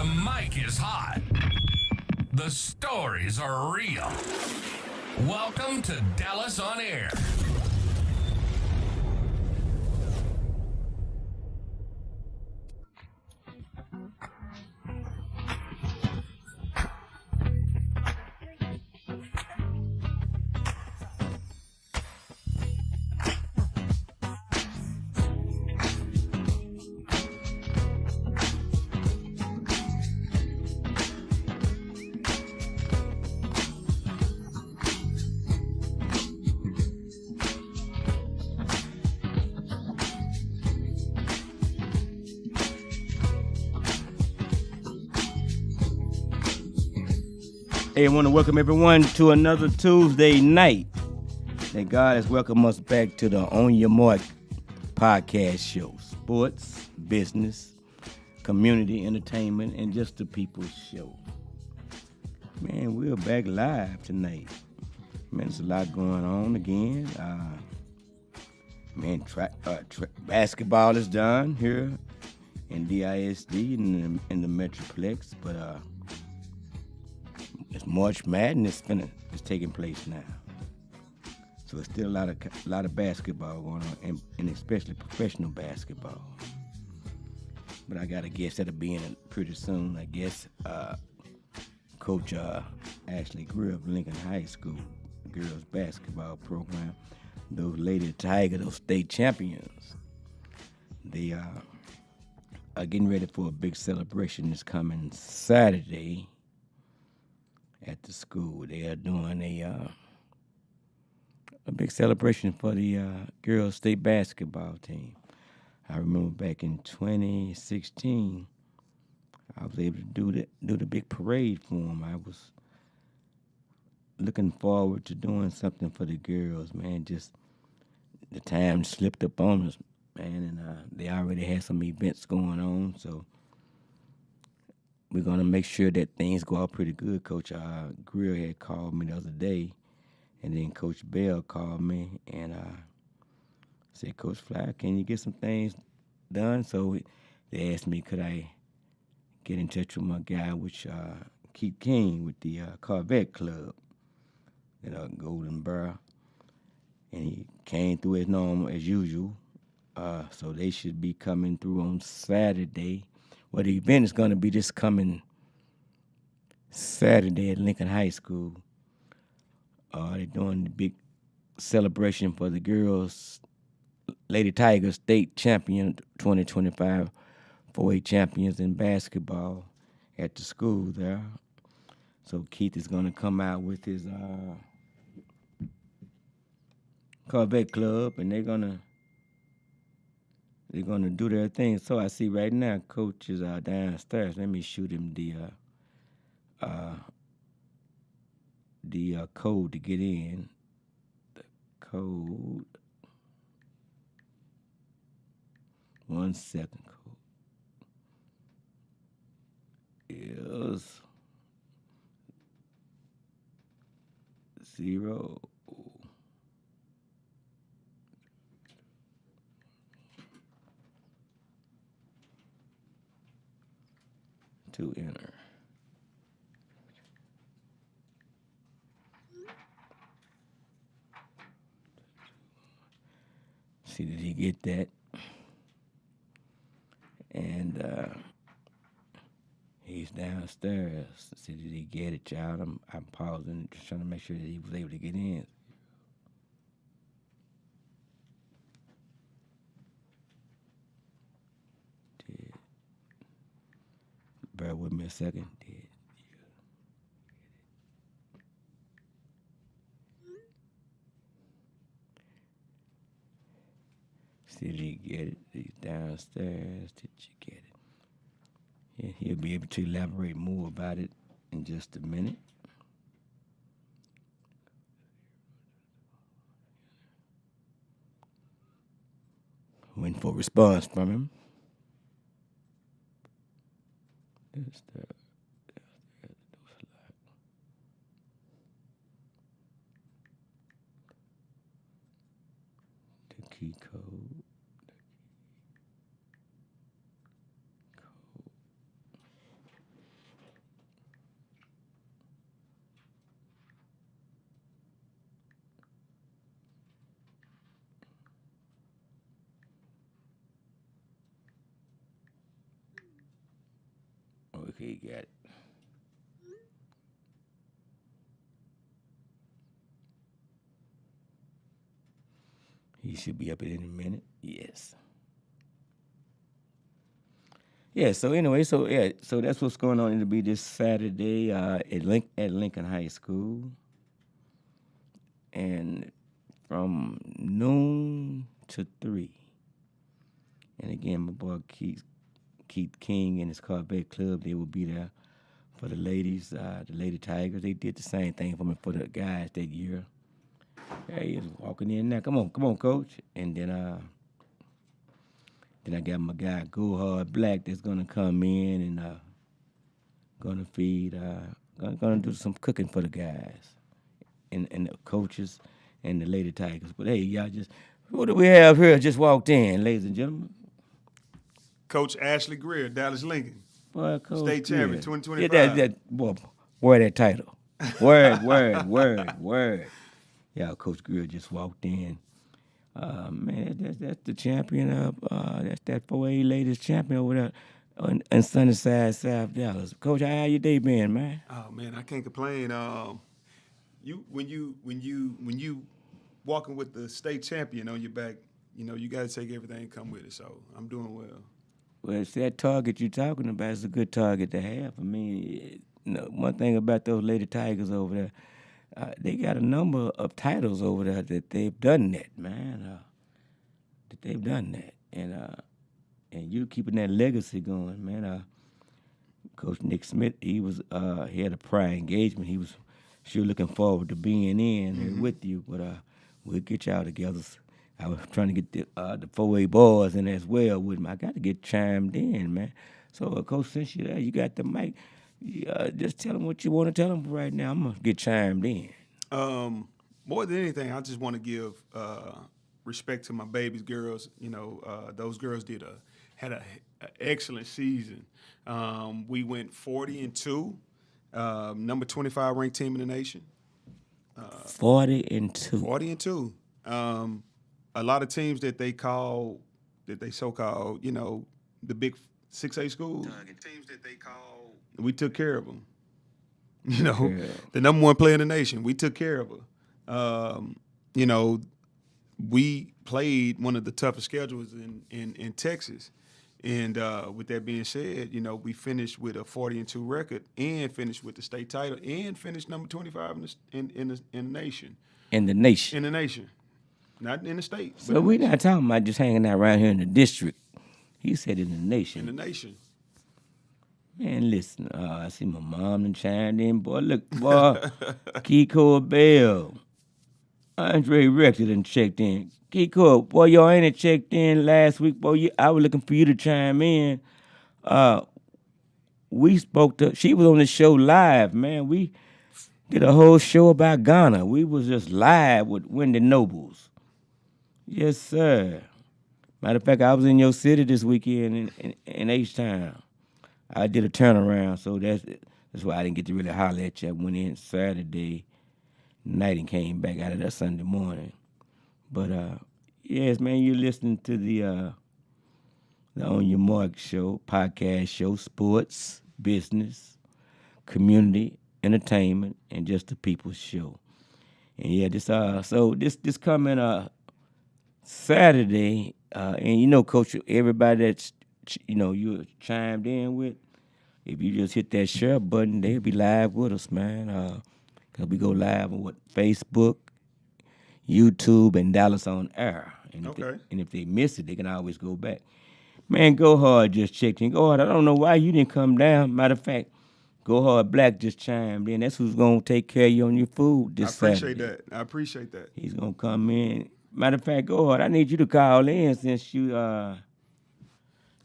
The mic is hot. The stories are real. Welcome to Dallas On Air. Hey, I want to welcome everyone to another Tuesday night that God has welcomed us back to the On Your Mark podcast show. Sports, business, community, entertainment, and just the people's show. Man, we're back live tonight. Man, there's a lot going on again. Basketball is done here in DISD in the Metroplex, but it's March Madness is taking place now. So there's still a lot of basketball going on, and especially professional basketball. But I got a guest that'll be in it pretty soon. I guess Coach Ashley Greer of Lincoln High School girls basketball program. Those Lady Tigers, those state champions. They are getting ready for a big celebration this coming Saturday at the school. They are doing a big celebration for the girls state basketball team. I remember back in 2016, I was able to do the big parade for them. I was looking forward to doing something for the girls, man. Just the time slipped up on us, man, and they already had some events going on, so we're going to make sure that things go out pretty good. Coach Greer had called me the other day, and then Coach Bell called me and said, Coach Fly, can you get some things done? So they asked me, could I get in touch with my guy, which Keith King with the Corvette Club at Golden Barrel. And he came through as normal, as usual. So they should be coming through on Saturday. Well, the event is going to be this coming Saturday at Lincoln High School. They're doing the big celebration for the girls, Lady Tigers state champion 2025, 4A champions in basketball at the school there. So Keith is going to come out with his Corvette Club, and they're gonna do their thing. So I see right now, Coach is downstairs. Let me shoot him the code to get in. The code. 1 second. Code is 0. To enter. See, did he get that? And he's downstairs. See, did he get it, child? I'm pausing, just trying to make sure that he was able to get in. Did. Bear with me a second. Did. See, did he get it? He's downstairs. Did you get it? Yeah, he'll be able to elaborate more about it in just a minute. Waiting for a response from him. There's the key code. he got it. He should be up in any minute. Yes. Yeah, so anyway, so that's what's going on. It'll be this Saturday at Lincoln High School. And from noon to 3. And again, my boy Keith King and his Corvette Club, they will be there for the ladies, the Lady Tigers. They did the same thing for the guys that year. Yeah, he was walking in there. Come on, coach. And then I got my guy Go Hard Black that's gonna come in and gonna feed, gonna do some cooking for the guys and the coaches and the Lady Tigers. But hey, y'all who do we have here? Just walked in, ladies and gentlemen. Coach Ashley Greer, Dallas Lincoln. Boy, Coach State Greer. champion, 2025. Yeah, boy, wear that title. Word. Yeah, Coach Greer just walked in. Man, that's the champion of that's that 4A ladies champion over there in Sunnyside, South Dallas. Coach, how your day been, man? Oh man, I can't complain. When you walking with the state champion on your back, you got to take everything that come with it. So I'm doing well. Well, it's that target you're talking about. It's a good target to have. I mean, one thing about those Lady Tigers over there, they got a number of titles over there that they've done that, man. And you keeping that legacy going, man. Coach Nick Smith, he had a prior engagement. He was sure looking forward to being in here with you, but we'll get y'all together. I was trying to get the 4A boys in as well with me. I got to get chimed in, man. So, Coach, since you're there, you got the mic. Just tell them what you want to tell them right now. I'm going to get chimed in. More than anything, I just want to give respect to my babies, girls. Those girls had an excellent season. We went 40-2, number 25 ranked team in the nation. 40-2. 40-2. A lot of teams that they so-called, the big 6A schools. Teams that they call. We took care of them. The number one player in the nation. We took care of her. We played one of the toughest schedules in Texas. And with that being said, we finished with a 40-2 record and finished with the state title and finished number 25 in the nation. In the nation. In the nation. Not in the state. So we're not talking about just hanging out around here in the district. He said in the nation. In the nation. Man, listen, I see my mom and chimed in. Boy, look, boy, Kiko Bell, Andre Rector done checked in. Kiko, boy, y'all ain't checked in last week. Boy, I was looking for you to chime in. We spoke to, she was on the show live, man. We did a whole show about Ghana. We was just live with Wendy Nobles. Yes, sir. Matter of fact, I was in your city this weekend in H-Town. I did a turnaround, so that's why I didn't get to really holler at you. I went in Saturday night and came back out of there Sunday morning. But yes, man, you're listening to the On Your Mark show, podcast show, sports, business, community, entertainment, and just the people's show. And yeah, this coming Saturday, and Coach, everybody that's you chimed in with, if you just hit that share button, they'll be live with us, man. Cause we go live on Facebook, YouTube, and Dallas on Air. And if they miss it, they can always go back. Man, Go Hard just checked in. Go Hard, I don't know why you didn't come down. Matter of fact, Go Hard Black just chimed in. That's who's gonna take care of you on your food this Saturday. I appreciate that. He's gonna come in. Matter of fact, Go Hard, I need you to call in since you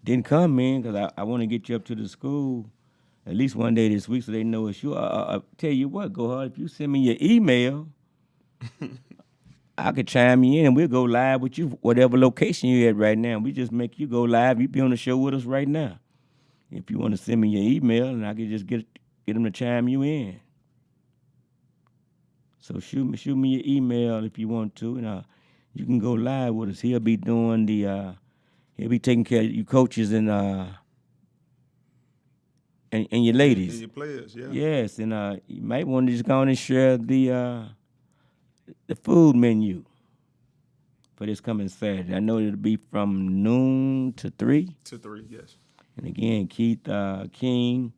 didn't come in, because I want to get you up to the school at least one day this week so they know it's you. I'll tell you what, Go Hard, if you send me your email, I could chime you in and we'll go live with you, whatever location you're at right now. We just make you go live. You be on the show with us right now. If you want to send me your email, and I can just get them to chime you in. So shoot me your email if you want to, and you can go live with us. He'll be doing he'll be taking care of you coaches and and your ladies. And your players, yeah. Yes, and you might want to just go on and share the food menu for this coming Saturday. I know it'll be from noon to 3. To 3, yes. And again, Keith King,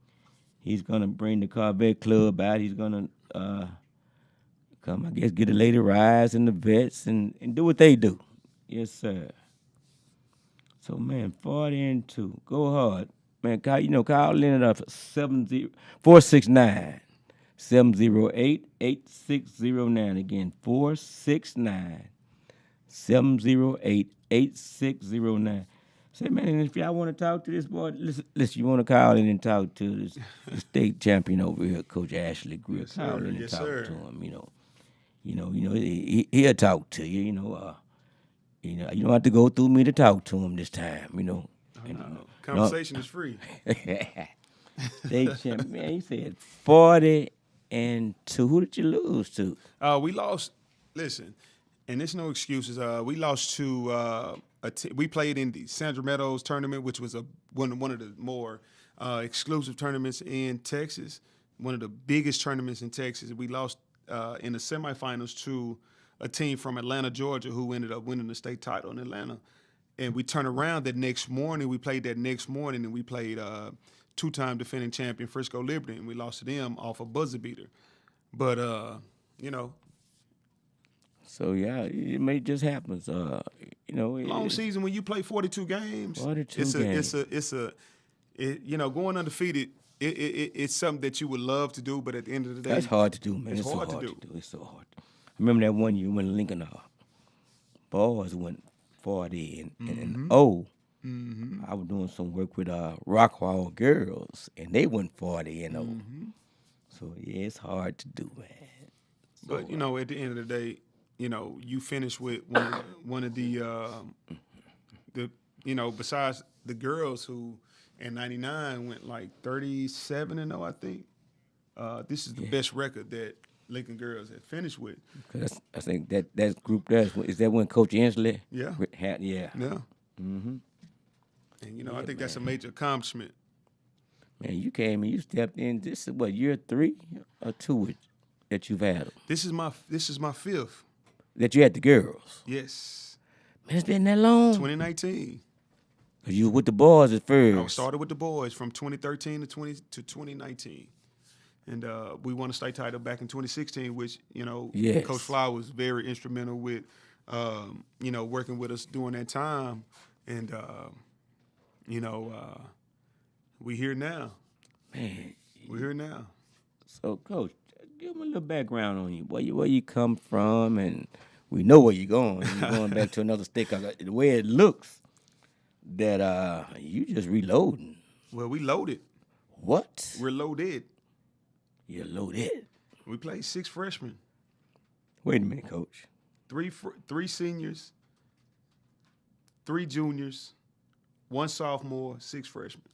he's gonna bring the Corvette Club out. He's gonna come, I guess, get the lady rides and the vets and do what they do. Yes, sir. So man, 40-2. Go hard. Man, Kyle in at 469-708-8609. Again, 469-708-8609. Say, man, if y'all want to talk to this boy, listen, you want to call in and talk to this state champion over here, Coach Ashley Greer. Yes, call sir. in and Yes, talk sir. to him. He'll talk to you. You don't have to go through me to talk to him this time. Conversation is free. State champion, man. He said 40-2. Who did you lose to? We lost. Listen, and there's no excuses. We lost to we played in the Sandra Meadows tournament, which was one of the more exclusive tournaments in Texas, one of the biggest tournaments in Texas. We lost in the semifinals to a team from Atlanta, Georgia, who ended up winning the state title in Atlanta. And we turned around that next morning. We played that next morning, and we played two-time defending champion Frisco Liberty, and we lost to them off a buzzer beater. But So yeah, it may just happen. long season when you play 42 games. 42 games. Going undefeated. It's something that you would love to do, but at the end of the day, that's hard to do, man. It's so hard to do. It's so hard. I remember that one year when Lincoln boys went 40 and 0. Mm-hmm. I was doing some work with Rockwall girls, and they went 40 and 0. Mm-hmm. So yeah, it's hard to do, man. But at the end of the day, you finish with one of the besides the girls who in '99 went like 37 and 0, I think. This is the best record that Lincoln girls had finished with. Cause I think that group is that when Coach Inslee? Yeah. Yeah. Mm-hmm. And I think that's a major accomplishment. Man, you came and you stepped in. This is what, year 3 or 2 that you've had them? This is my 5th. That you had the girls? Yes. Man, it's been that long? 2019. Cause you were with the boys at first. I started with the boys from 2013 to 2019. And we won a state title back in 2016, which, Yes. Coach Fly was very instrumental with, working with us during that time. And, we here now. Man. We're here now. So, Coach, give me a little background on you. Where you come from, and we know where you're going. You're going back to another state. 'Cause the way it looks, that you just reloading. Well, we loaded. What? We're loaded. You're loaded. We played 6 freshmen, Wait a minute, Coach. 3 seniors, 3 juniors, 1 sophomore, 6 freshmen.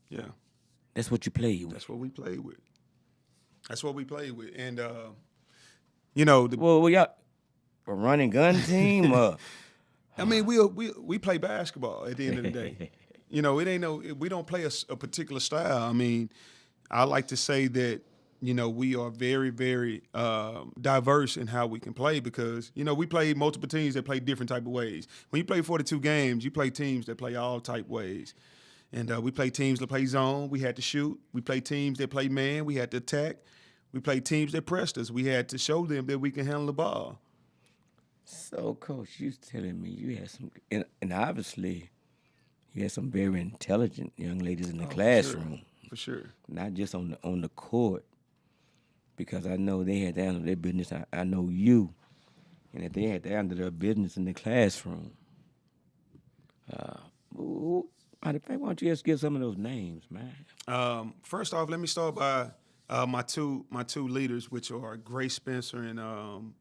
Yeah. That's what you played with. That's what we played with. And, Well, we got a running gun team. I mean, we play basketball at the end of the day. It ain't we don't play a particular style. I mean, I like to say that, we are very, very diverse in how we can play because, we play multiple teams that play different type of ways. When you play 42 games, you play teams that play all type ways. And we play teams that play zone. We had to shoot. We play teams that play man. We had to attack. We play teams that pressed us. We had to show them that we can handle the ball. So, Coach, you telling me you had some, and obviously you had some very intelligent young ladies in the classroom. For sure. Not just on the court, because I know they had to handle their business. I know you, and if they had to handle their business in the classroom. Matter of fact, why don't you just give some of those names, man? First off, let me start by my two leaders, which are Grace Spencer and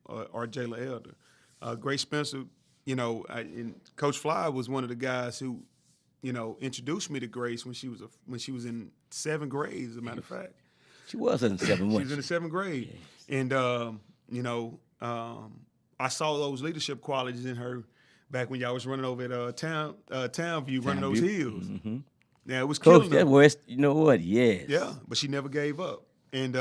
Arjayla Elder. Grace Spencer, and Coach Fly was one of the guys who, introduced me to Grace when she was in 7th grade. As a matter of fact, She was in the 7th. she was in the 7th grade, and I saw those leadership qualities in her back when y'all was running over at Townview, running those hills. Mm-hmm. Yeah, it was Coach, killing that's her. where it's, you know what? Yes. Yeah, but she never gave up. And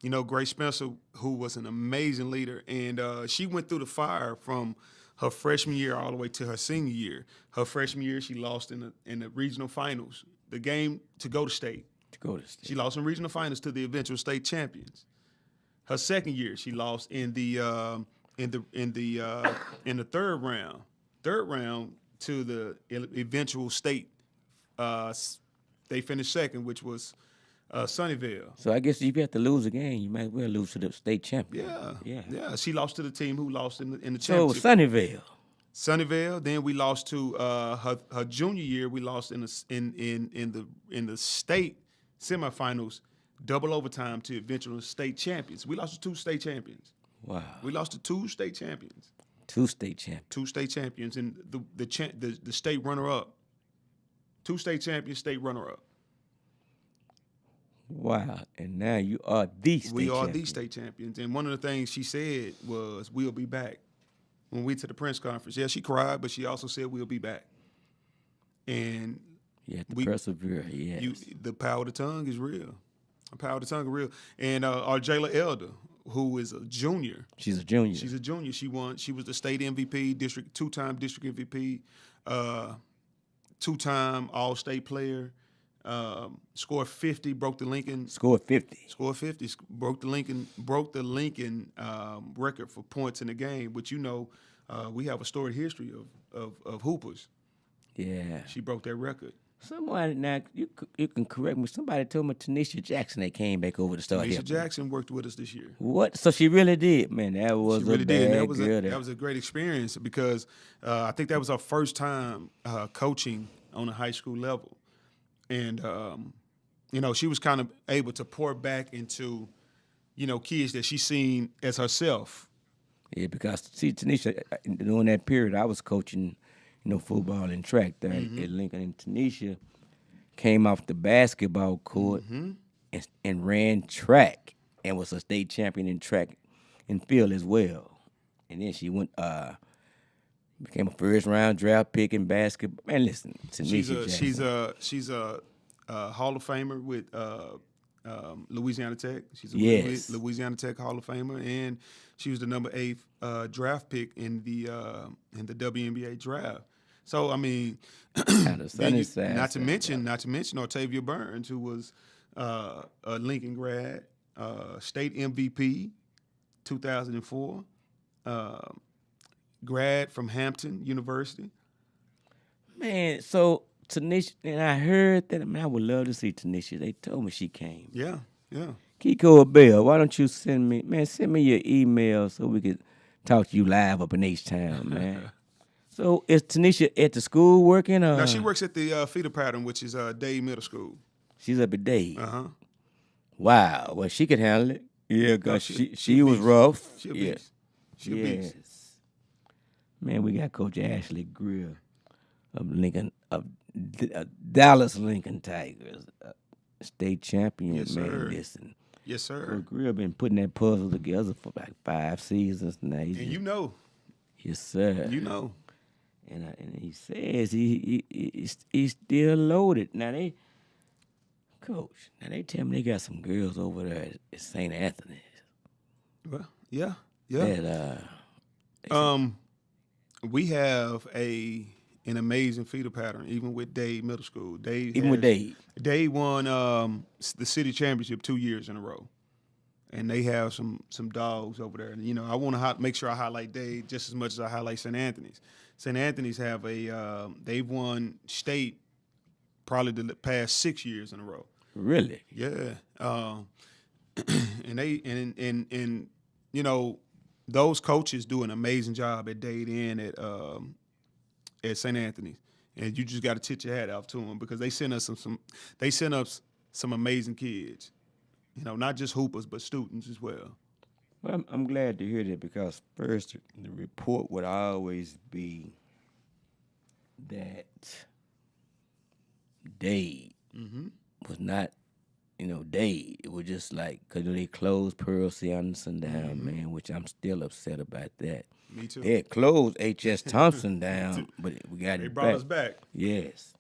you know, Grace Spencer, who was an amazing leader, and she went through the fire from her freshman year all the way to her senior year. Her freshman year, she lost in the regional finals, the game to go to state. To go to state. She lost in regional finals to the eventual state champions. Her second year, she lost in the third round. Third round to the eventual state. They finished second, which was Sunnyvale. So I guess if you have to lose a game, you might well lose to the state champion. Yeah. She lost to the team who lost in the So championship. Sunnyvale. Sunnyvale. Then we lost to her junior year. We lost in the state semifinals, double overtime to eventual state champions. We lost to 2 state champions. Wow. We lost to 2 state champions. 2 state champions. 2 state champions, and the state runner up. 2 state champions, state runner up. Wow. And now you are the state We are champion. the state champions. And one of the things she said was, "We'll be back." When we went to the press conference, yeah, she cried, but she also said, "We'll be back." And You have to persevere, yes. the power of the tongue is real. The power of the tongue is real. And our Jayla Elder, who is a junior. She's a junior. She's a junior. She was the state MVP, 2-time district MVP, 2-time All-State player. Scored 50, broke the Lincoln. Scored 50. Scored 50, broke the Lincoln record for points in the game. But you know, we have a storied history of hoopers. Yeah. She broke that record. Somebody now you can correct me. Somebody told me Tanisha Jackson that came back over to start Tanisha helping. Jackson worked with us this year. What? So she really did, man. That was She really a did. bad And girl. that was a great experience because I think that was our first time coaching on a high school level, and you know, she was kind of able to pour back into, you know, kids that she seen as herself. Yeah, because see, Tanisha, during that period, I was coaching, you know, football and track there at Lincoln, and Tanisha came off the basketball court and ran track and was a state champion in track and field as well. And then she went became a first round draft pick in basketball. Man, listen, Tanisha Jackson. She's a Hall of Famer with Louisiana Tech. She's a Yes. Louisiana Tech Hall of Famer, and she was the number 8 draft pick in the WNBA draft. So I mean, not to mention Octavia Burns, who was a Lincoln grad, state MVP, 2004, grad from Hampton University. Man, so Tanisha, and I heard that. Man, I would love to see Tanisha. They told me she came. Yeah. Kiko or Bell, why don't you send me your email so we could talk to you live up in H-Town, man. So is Tanisha at the school working? Or? Now she works at the feeder pattern, which is Dade Middle School. She's up at Dade. Wow. Well, she could handle it. Yeah, No, cause she she was beast. rough. She a Yeah. beast. She a beast. Yes. Man, we got Coach Ashley Greer of Lincoln, of Dallas Lincoln Tigers, state champion. Yes, man, sir. listen. Yes, sir. Coach Greer been putting that puzzle together for like 5 seasons now. And you know. Yes, sir. You know. And he says he's still loaded. Now they tell me they got some girls over there at St. Anthony's. Well, yeah. That We have an amazing feeder pattern, even with Dade Middle School. with Dade. Dade won the city championship 2 years in a row, and they have some dogs over there. And you know, I want to make sure I highlight Dade just as much as I highlight St. Anthony's. St. Anthony's have they've won state probably the past 6 years in a row. Really? Yeah, and they you know, those coaches do an amazing job at Dade and at St. Anthony's, and you just got to tip your hat off to them because they send us some amazing kids, you know, not just hoopers but students as well. Well, I'm glad to hear that because first the report would always be that Dade was not, you know, Dade. It was just like, because they closed Pearl C. Anderson down, man, which I'm still upset about that. Me too. They had closed H.S. Thompson down, but we got They it brought back. us back. Yes.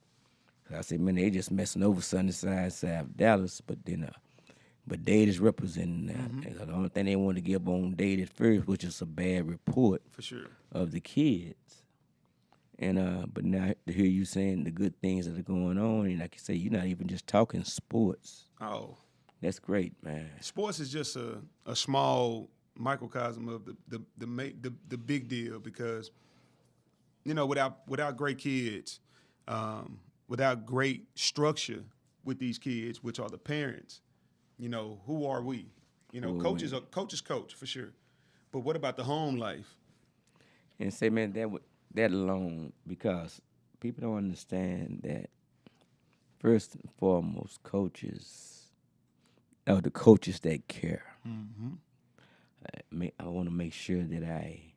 I said, man, they just messing over Sunnyside, South Dallas, but Dade is representing that. And the only thing they want to give on Dade at first, which is a bad report For sure. of the kids. And but now to hear you saying the good things that are going on, and like you say, you're not even just talking sports. Oh, That's great, man. sports is just a small microcosm of the big deal, because without great kids, without great structure with these kids, which are the parents, who are we? Coaches coach for sure, but what about the home life? And say, man, that alone, because people don't understand that first and foremost, coaches are the coaches that care. I want to make sure that I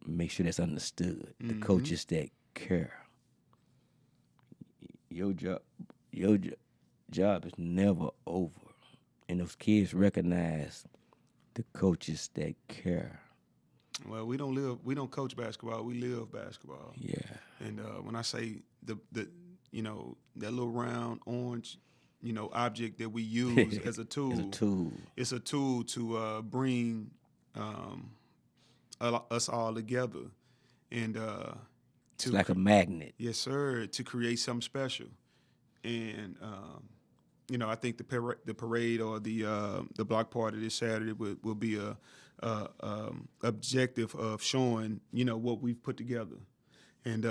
make sure that's understood. The coaches that care. Your job is never over, and those kids recognize the coaches that care. Well, we don't coach basketball. We live basketball. Yeah. And when I say the that little round orange, object that we use as a tool, it's a tool to bring us all together, and it's like a magnet. Yes, sir, to create something special. And I think the parade or the block party this Saturday will be a objective of showing what we've put together. And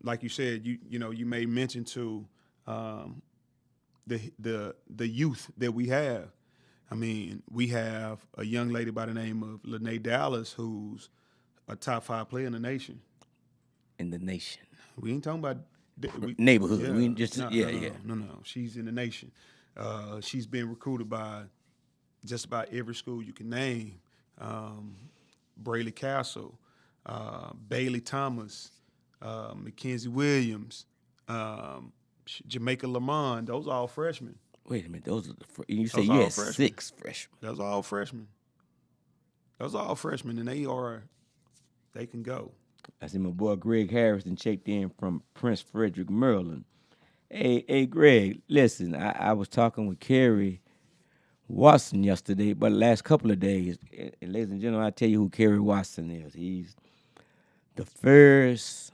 like you said, you made mention to the youth that we have. I mean, we have a young lady by the name of Lene Dallas, who's a top 5 player in the nation. In the nation. We ain't talking about neighborhood. Yeah. We just No. She's in the nation. She's been recruited by just about every school you can name. Braley Castle, Bailey Thomas, Mackenzie Williams, Jamaica Lamond. Those are all freshmen. Wait a minute. Those are you say you had 6 freshmen. Those are all freshmen. And they can go. I see my boy Greg Harrison checked in from Prince Frederick, Maryland. Hey, Greg, listen, I was talking with Kerry Watson yesterday, but the last couple of days, and ladies and gentlemen, I'll tell you who Kerry Watson is. He's the first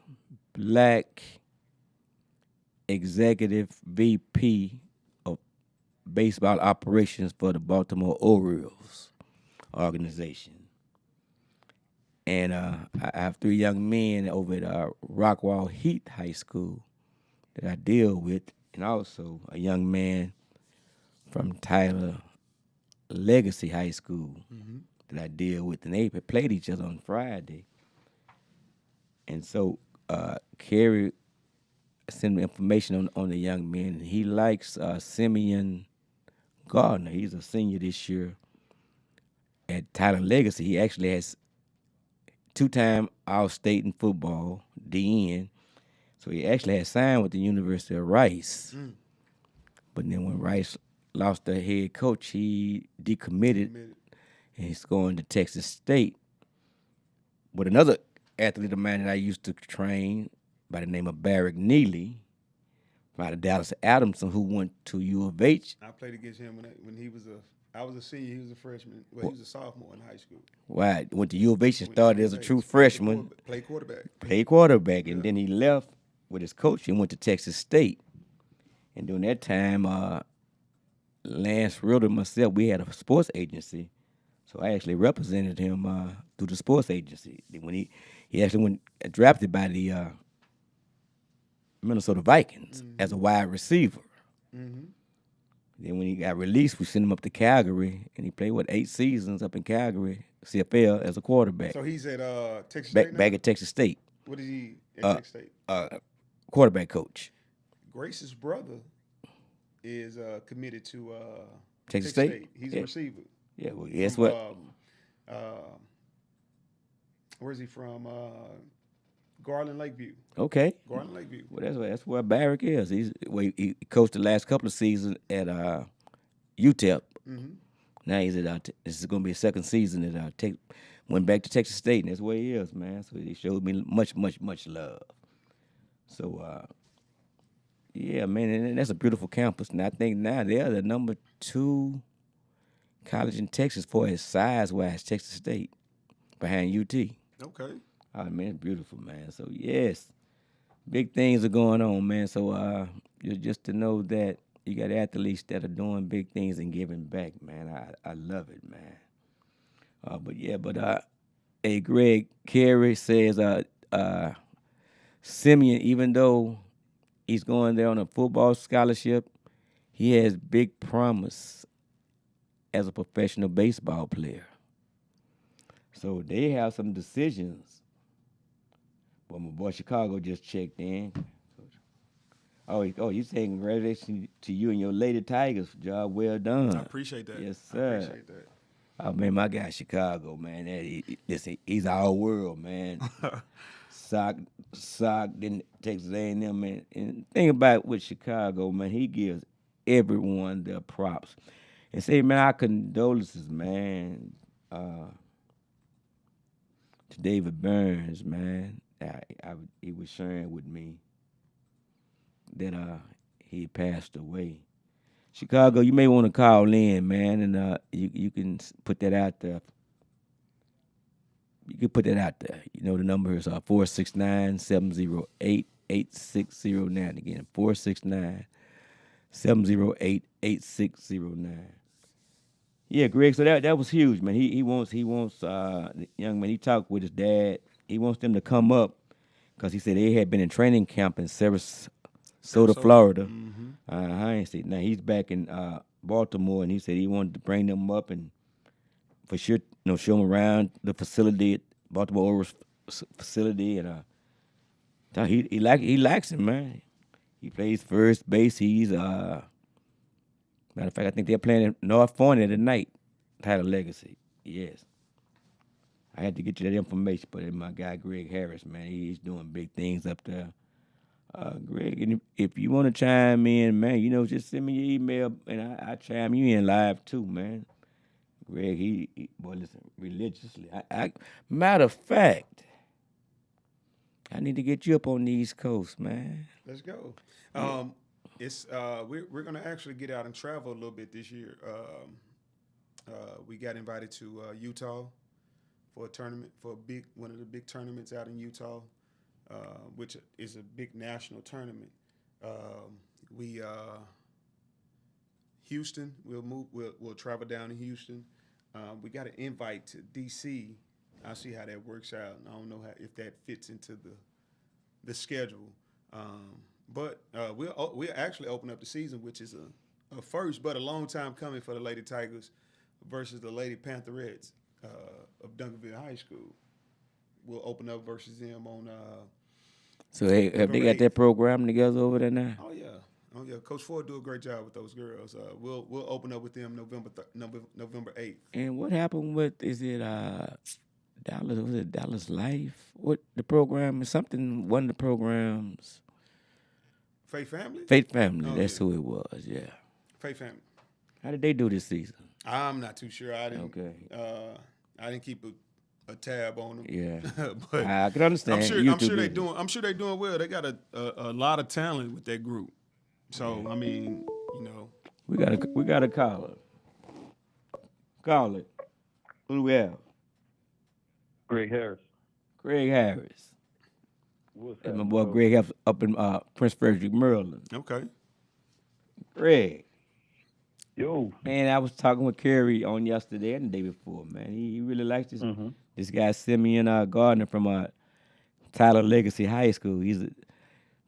black executive VP of baseball operations for the Baltimore Orioles organization. And I have 3 young men over at Rockwall Heath High School that I deal with, and also a young man from Tyler Legacy High School that I deal with, and they played each other on Friday. And so Kerry sent me information on the young man, and he likes Simeon Gardner. He's a senior this year at Tyler Legacy. He actually has 2-time All-State in football, DN. So he actually had signed with the University of Rice. But then when Rice lost their head coach, he decommitted, and he's going to Texas State. But another athlete of mine that I used to train by the name of Barrick Neely, out of Dallas Adamson, who went to U of H. I played against him when he was I was a senior, he was a freshman. Well, he was a sophomore in high school. Right. Went to U of H and started as a true freshman. Played quarterback. And then he left with his coach and went to Texas State. And during that time, Lance Riddle and myself, we had a sports agency. So I actually represented him through the sports agency. When he actually went drafted by the Minnesota Vikings as a wide receiver. Then when he got released, we sent him up to Calgary, and he played 8 seasons up in Calgary, CFL, as a quarterback. So he's at Texas State now? Back at Texas State. What is he at Texas State? Quarterback coach. Grace's brother is committed to Texas State. He's a receiver. Yeah, well, guess what? Where's he from? Garland Lakeview. Okay. Garland Lakeview. Well, that's where Barrick is. He coached the last couple of seasons at UTEP. Now he's at this is going to be his second season at went back to Texas State, and that's where he is, man. So he showed me much love. So Yeah, man, and that's a beautiful campus. And I think now they're the number 2 college in Texas for its size-wise, Texas State, behind UT. Okay. Oh, man, it's beautiful, man. So, yes, big things are going on, man. So, just to know that you got athletes that are doing big things and giving back, man. I love it, man. Hey, Greg Carey says, Simeon, even though he's going there on a football scholarship, he has big promise as a professional baseball player. So they have some decisions. Well, my boy Chicago just checked in. Oh, you saying congratulations to you and your Lady Tigers. Job well done. I appreciate that. Yes, I sir. appreciate that. Oh, man, my guy Chicago, man. Listen, he's our world, man. Sock, then Texas A&M, man. And the thing about with Chicago, man, he gives everyone their props. And say, man, our condolences, man, to David Burns, man. He was sharing with me that he passed away. Chicago, you may want to call in, man, and you can put that out there. You can put that out there. You know, the number is 469-708-8609. Again, 469-708-8609. Yeah, Greg. So that was huge, man. He wants the young man. He talked with his dad. He wants them to come up because he said they had been in training camp in Sarasota, Florida. Mm-hmm. Now he's back in Baltimore, and he said he wanted to bring them up and for sure, show them around the facility, Baltimore Orioles facility, and he likes him, man. He plays first base. He's matter of fact, I think they're playing in North Forney tonight. Title Legacy, yes. I had to get you that information, but my guy Greg Harris, man, he's doing big things up there. Greg, and if you want to chime in, man, just send me your email, and I chime you in live too, man. Greg, he boy, listen, religiously. Matter of fact, I need to get you up on the East Coast, man. Let's go. It's we're gonna actually get out and travel a little bit this year. We got invited to Utah for a tournament, for one of the big tournaments out in Utah, which is a big national tournament. Houston, we'll travel down to Houston. We got an invite to DC. I'll see how that works out. I don't know if that fits into the schedule. But we'll actually open up the season, which is a first, but a long time coming for the Lady Tigers versus the Lady Pantherettes of Duncanville High School. We'll open up versus them on. So have they got that program together over there now? Oh yeah. Coach Ford do a great job with those girls. We'll open up with them November 8th. And what happened with Dallas? Was it Dallas Life? What the program is? Something. One of the programs. Faith Family. Faith Family. Oh, that's yeah. who it was. Yeah. Faith Family. How did they do this season? I'm not too sure. I didn't. Okay. I didn't keep a tab on them. Yeah. But I can understand. I'm sure they're doing. I'm sure they're doing well. They got a lot of talent with that group. So I mean, we got a caller. Call it. Who do we have? Greg Harris. Greg Harris. What's That's my happening, boy bro? Greg Harris up in Prince Frederick, Maryland. Okay. Greg. Yo. Man, I was talking with Kerry on yesterday and the day before, man. He really likes this guy, Simeon Gardner from Tyler Legacy High School. He's a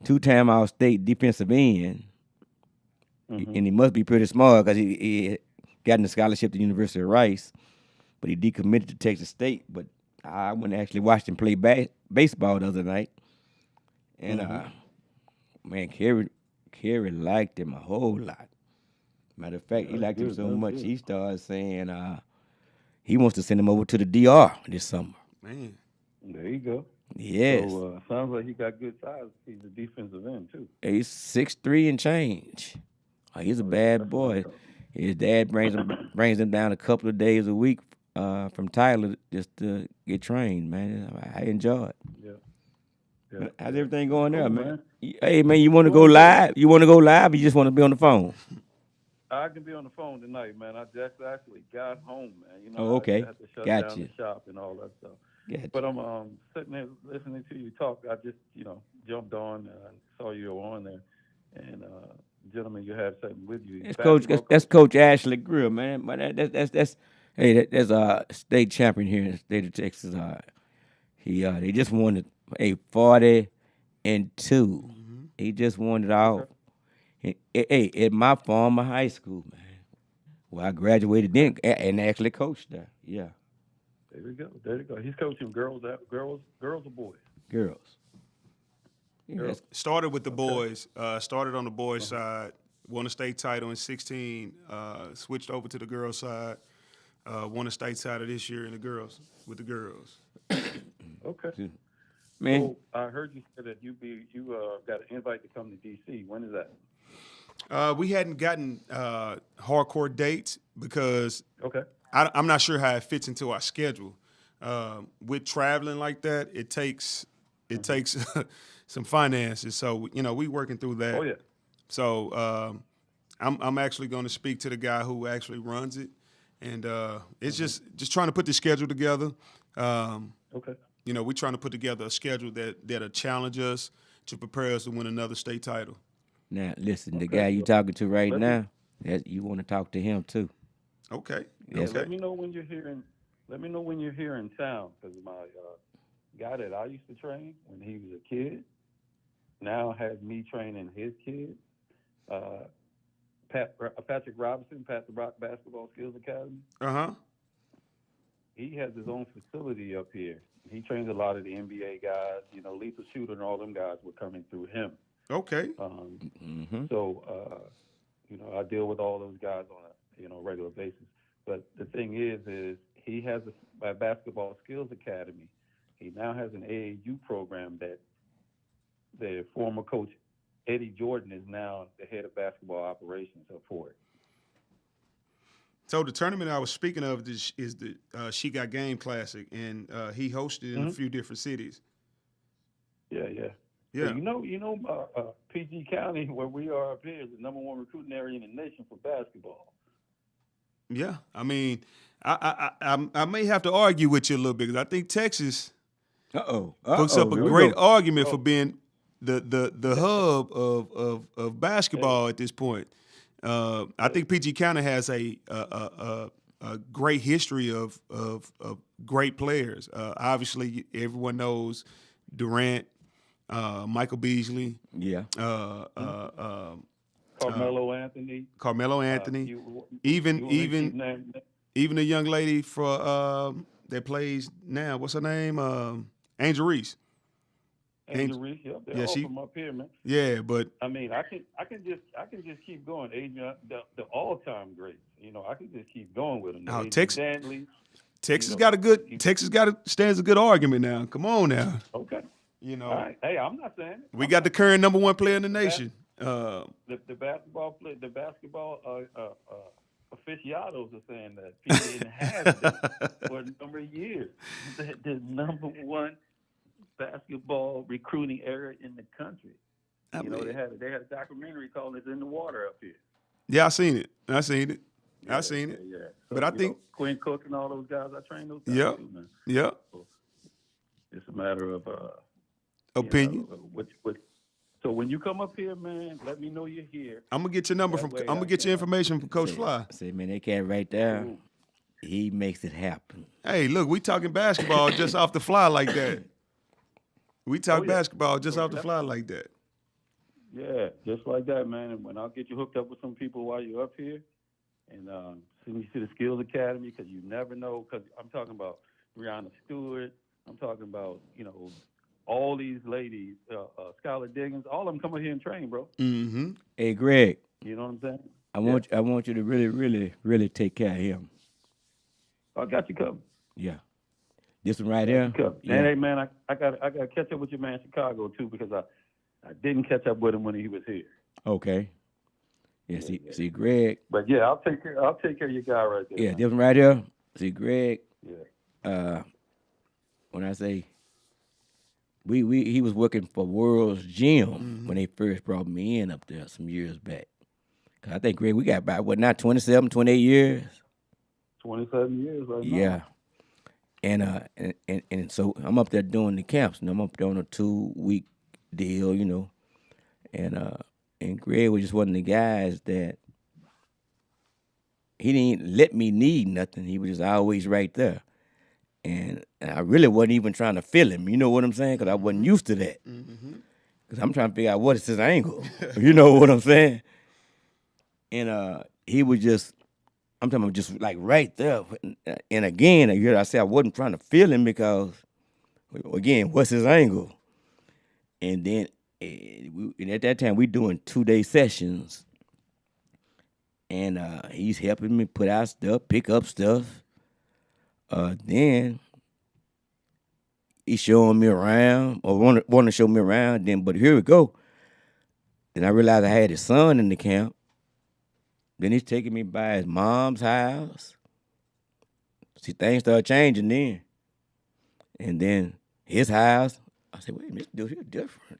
two-time All-State defensive end. And he must be pretty smart because he got a scholarship to the University of Rice, but he decommitted to Texas State. But I went and actually watched him play baseball the other night. And, man, Kerry liked him a whole lot. Matter of fact, he liked him so much, he started saying he wants to send him over to the DR this summer. Man. There you go. Yes. So sounds like he got good size. He's a defensive end too. He's 6'3" and change. He's a bad boy. His dad brings him down a couple of days a week from Tyler just to get trained, man. I enjoy it. Yeah. How's everything going there, man? Hey man, you want to go live? You want to go live? Or you just want to be on the phone? I can be on the phone tonight, man. I just actually got home, man. You Oh, know, okay. I had to shut down Gotcha. the shop and all that stuff. Gotcha. But I'm sitting there listening to you talk. I just, jumped on. Saw you were on there, and gentlemen, you have something with you. That's Basketball That's Coach Ashley Grill, man. But that's hey, that's a state champion here in the state of Texas. They just won a 40-2. He just won it all. Okay. Hey, at my former high school, man. Well, I graduated then and actually coached there. Yeah, There we go. There you go. He's coaching girls or boys. girls. Yeah, Girls. Started with the boys. Started on the boys' side. Won a state title in 16. Switched over to the girls' side. Won a state title this year in the girls with the girls. Okay. man. So I heard you say that you got an invite to come to DC. When is that? We hadn't gotten hardcore dates because Okay. I'm not sure how it fits into our schedule. With traveling like that, it takes some finances. So we working through that. Oh yeah. So I'm actually going to speak to the guy who actually runs it, and it's just trying to put the schedule together. Okay. We're trying to put together a schedule that'll challenge us to prepare us to win another state title. Now listen, the guy you talking to right now, you want to talk to him too. Okay. Yeah, Okay. let me know when you're here in. Let me know when you're here in town, because my guy that I used to train when he was a kid now has me training his kids. Patrick Robinson, Pat the Rock Basketball Skills Academy. Uh-huh. He has his own facility up here. He trains a lot of the NBA guys. Lethal Shooter and all them guys were coming through him. Okay. So, I deal with all those guys on a regular basis. But the thing is he has a basketball skills academy. He now has an AAU program that the former coach Eddie Jordan is now the head of basketball operations for it. So the tournament I was speaking of is the She Got Game Classic, and he hosted in a few different cities. Yeah. Yeah. So, PG County, where we are up here, is the number one recruiting area in the nation for basketball. Yeah. I mean, I may have to argue with you a little bit because I think Texas puts up a great argument for being the hub of basketball at this point. I think PG County has a great history of great players. Obviously, everyone knows Durant, Michael Beasley, Carmelo Anthony. Even the young lady that plays now. What's her name? Angel Reese. Angel Reese, yep, they're all from up here, man. Yeah, but I mean, I can just keep going. Adrian, the all-time greats. I can just keep going with them. Oh, Texas stands a good argument now. Come on now. Okay. All right. Hey, I'm not saying it. We got the current number one player in the nation. The basketball aficionados are saying that people didn't have them for a number of years. The number one basketball recruiting area in the country. They had a documentary called "It's in the Water" up here. Yeah, I seen it. Yeah. So, But I think Quinn Cook and all those guys, I trained those guys too, man. Yeah. So it's a matter of opinion. So when you come up here, man, let me know you're here. I'm gonna get your number I'm gonna get your information from Coach Fly. Say, man, that cat right there, he makes it happen. Hey, look, we talking basketball just off the fly like that. We talk basketball just off the fly like that. Yeah, just like that, man. And when I'll get you hooked up with some people while you're up here, and send you to the Skills Academy, because you never know. Because I'm talking about Brianna Stewart. I'm talking about all these ladies, Skylar Diggins. All of them come up here and train, bro. Mm-hmm. Hey, Greg. You know what I'm saying? I want you to really, really, really take care of him. I got you covered. Yeah. This one right here. Yeah. Hey man, I got to catch up with your man in Chicago too, because I didn't catch up with him when he was here. Okay. Yeah. See, Greg. But yeah, I'll take care of your guy right there. Yeah, man. this one right here. See, Greg. Yeah. When I say he was working for World's Gym when they first brought me in up there some years back. 'Cause I think, Greg, we got about, what, now 27, 28 years? 27 years right now. Yeah. And so I'm up there doing the camps, and I'm up there on a 2-week deal, you know. And Greg was just one of the guys that he didn't let me need nothing. He was just always right there. And I really wasn't even trying to feel him, you know what I'm saying? Because I wasn't used to that. Because I'm trying to figure out what is his angle. You know what I'm saying? And he was just, I'm talking about just like right there. And again, you hear I say I wasn't trying to feel him because, again, what's his angle? And then, and at that time, we doing 2-day sessions. And he's helping me put out stuff, pick up stuff. Then he's showing me around, or want to show me around. Then, but here we go. Then I realized I had his son in the camp. Then he's taking me by his mom's house. See, things started changing then. And then his house, I said, wait a minute, this dude here different.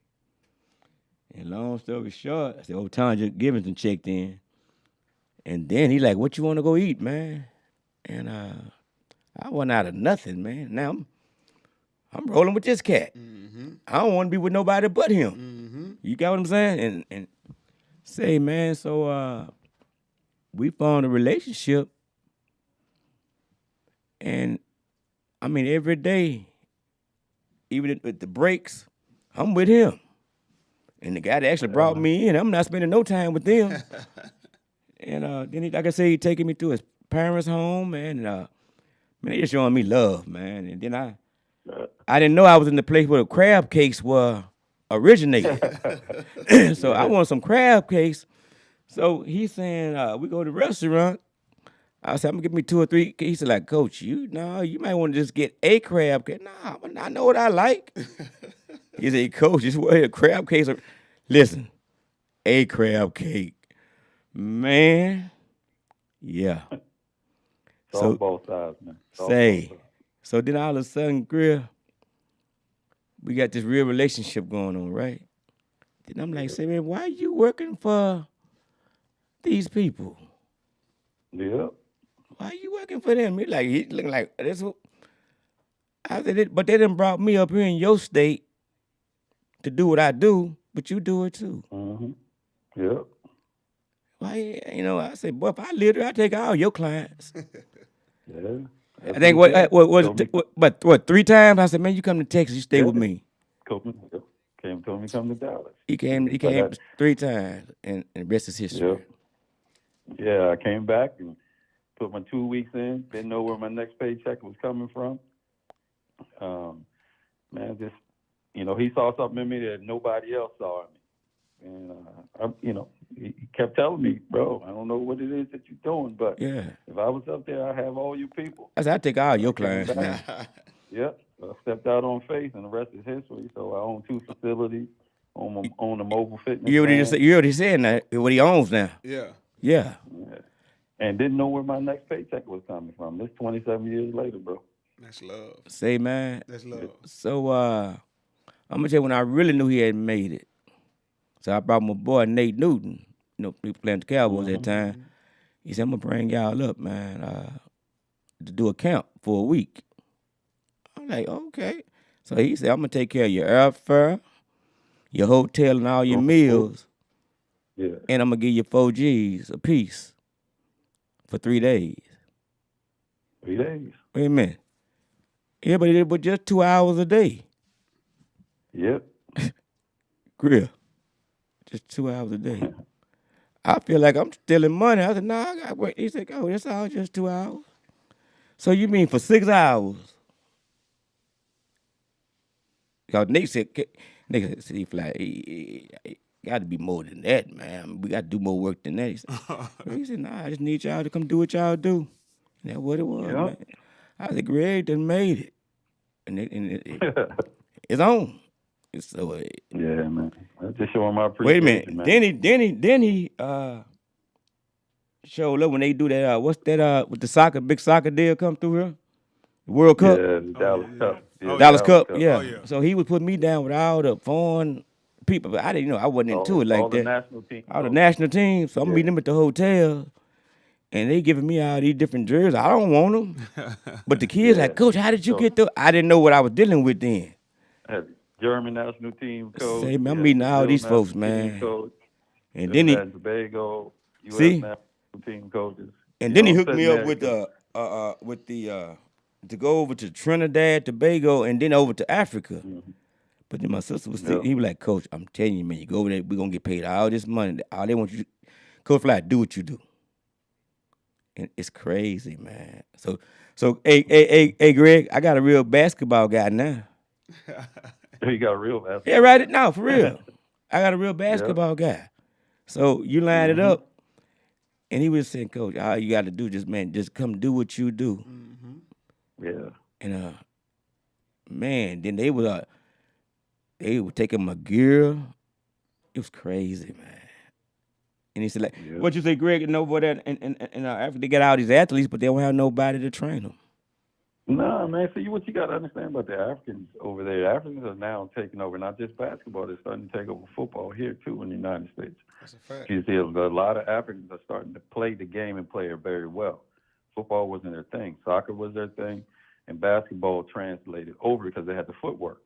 And long story short, I said, oh, Tanya Givington checked in. And then he like, what you want to go eat, man? And I went out of nothing, man. Now I'm rolling with this cat. I don't want to be with nobody but him. You got what I'm saying? And say, man, so we found a relationship. And I mean, every day, even at the breaks, I'm with him. And the guy that actually brought me in, I'm not spending no time with them. And then, he, like I say, he taking me to his parents' home, man. Man, they just showing me love, man. And then I didn't know I was in the place where the crab cakes were originated. So I want some crab cakes. So he's saying, we go to the restaurant. I said, I'm gonna give me 2 or 3. He said, like, Coach, you might want to just get a crab cake. Nah, I know what I like. He said, Coach, this is what crab cakes are. Listen, a crab cake. Man, yeah. It's on both sides, man. So then all of a sudden, Grill, we got this real relationship going on, right? Then I'm like, say, man, why are you working for these people? Yeah. Why are you working for them? He looking like this. I said, but they done brought me up here in your state to do what I do, but you do it too. Yeah. Why, I said, boy, if I lived there, I'd take all your clients. Yeah. I think what 3 times? I said, man, you come to Texas, you stay with me. Told me come to Dallas. He came 3 times, and the rest is history. Yeah, I came back and put my 2 weeks in. Didn't know where my next paycheck was coming from. Man, just he saw something in me that nobody else saw in me. And he kept telling me, bro, I don't know what it is that you're doing, but if I was up there, I'd have all you people. I said, I'd take all your clients now. Yep. I stepped out on faith, and the rest is history. So I own 2 facilities, own a mobile fitness. You already said that, what he owns now. Yeah. And didn't know where my next paycheck was coming from. This 27 years later, bro. That's love. Say, man. That's love. So I'm going to tell you when I really knew he had made it. So I brought my boy Nate Newton, people playing the Cowboys at that time. He said, I'm going to bring y'all up, man, to do a camp for a week. I'm like, okay. So he said, I'm going to take care of your airfare, your hotel, and all your meals. Yeah. And I'm going to give you 4 G's a piece for 3 days. 3 days? Wait a minute. Yeah, but it was just 2 hours a day. Yep. Grill. Just 2 hours a day. I feel like I'm stealing money. I said, no, I got to wait. He said, oh, that's all just 2 hours. So you mean for 6 hours? Because Nick said, he flat, it got to be more than that, man. We got to do more work than that. He said, nah, I just need y'all to come do what y'all do. And that's what it was, man. I said, Greg done made it. And it's on. So, yeah, man. I'm just showing my appreciation. Wait a minute. Man. Then he showed up when they do that. What's that? With the big soccer deal come through here. World Cup, Yeah, the Dallas yeah. Cup. Yeah, Oh, the Dallas Cup, Oh, yeah. yeah. So he would put me down with all the foreign people, but I didn't know I wasn't into it like all the that. national teams. All the national teams, so I'm Yeah. meeting them at the hotel, and they giving me all these different jerseys. I don't want them, but the kids Yeah. like, Coach, how did you So- get through? I didn't know what I was dealing with then. Had German national team coach. Say, man, I'm we had meeting all Brazil these folks, national team man. coach, And we then he, had Tobago, U.S. See? national team coaches. and You then know, he I'm hooked me sitting up there, with the to go over to Trinidad, Tobago, and then over to Africa. But then my sister was still, Yeah. he was like, Coach, I'm telling you, man, you go over there, we're gonna get paid all this money. All they want you, Coach Fly, do what you do. And it's crazy, man. So hey, Greg, I got a real basketball guy now. You got a real basketball. Yeah, right now, for real. I got a real basketball guy. So you line it up, and he was saying, Coach, all you got to do, just come do what you do. Yeah. And man, then they were taking my gear. It was crazy, man. And he said, like, Yeah. what you say, Greg? And over there, and after they got all these athletes, but they don't have nobody to train them. Nah, man. See, what you got to understand about the Africans over there, the Africans are now taking over not just basketball, they're starting to take over football here, too, in the United States. That's a fact. You see, a lot of Africans are starting to play the game and play it very well. Football wasn't their thing. Soccer was their thing, and basketball translated over because they had the footwork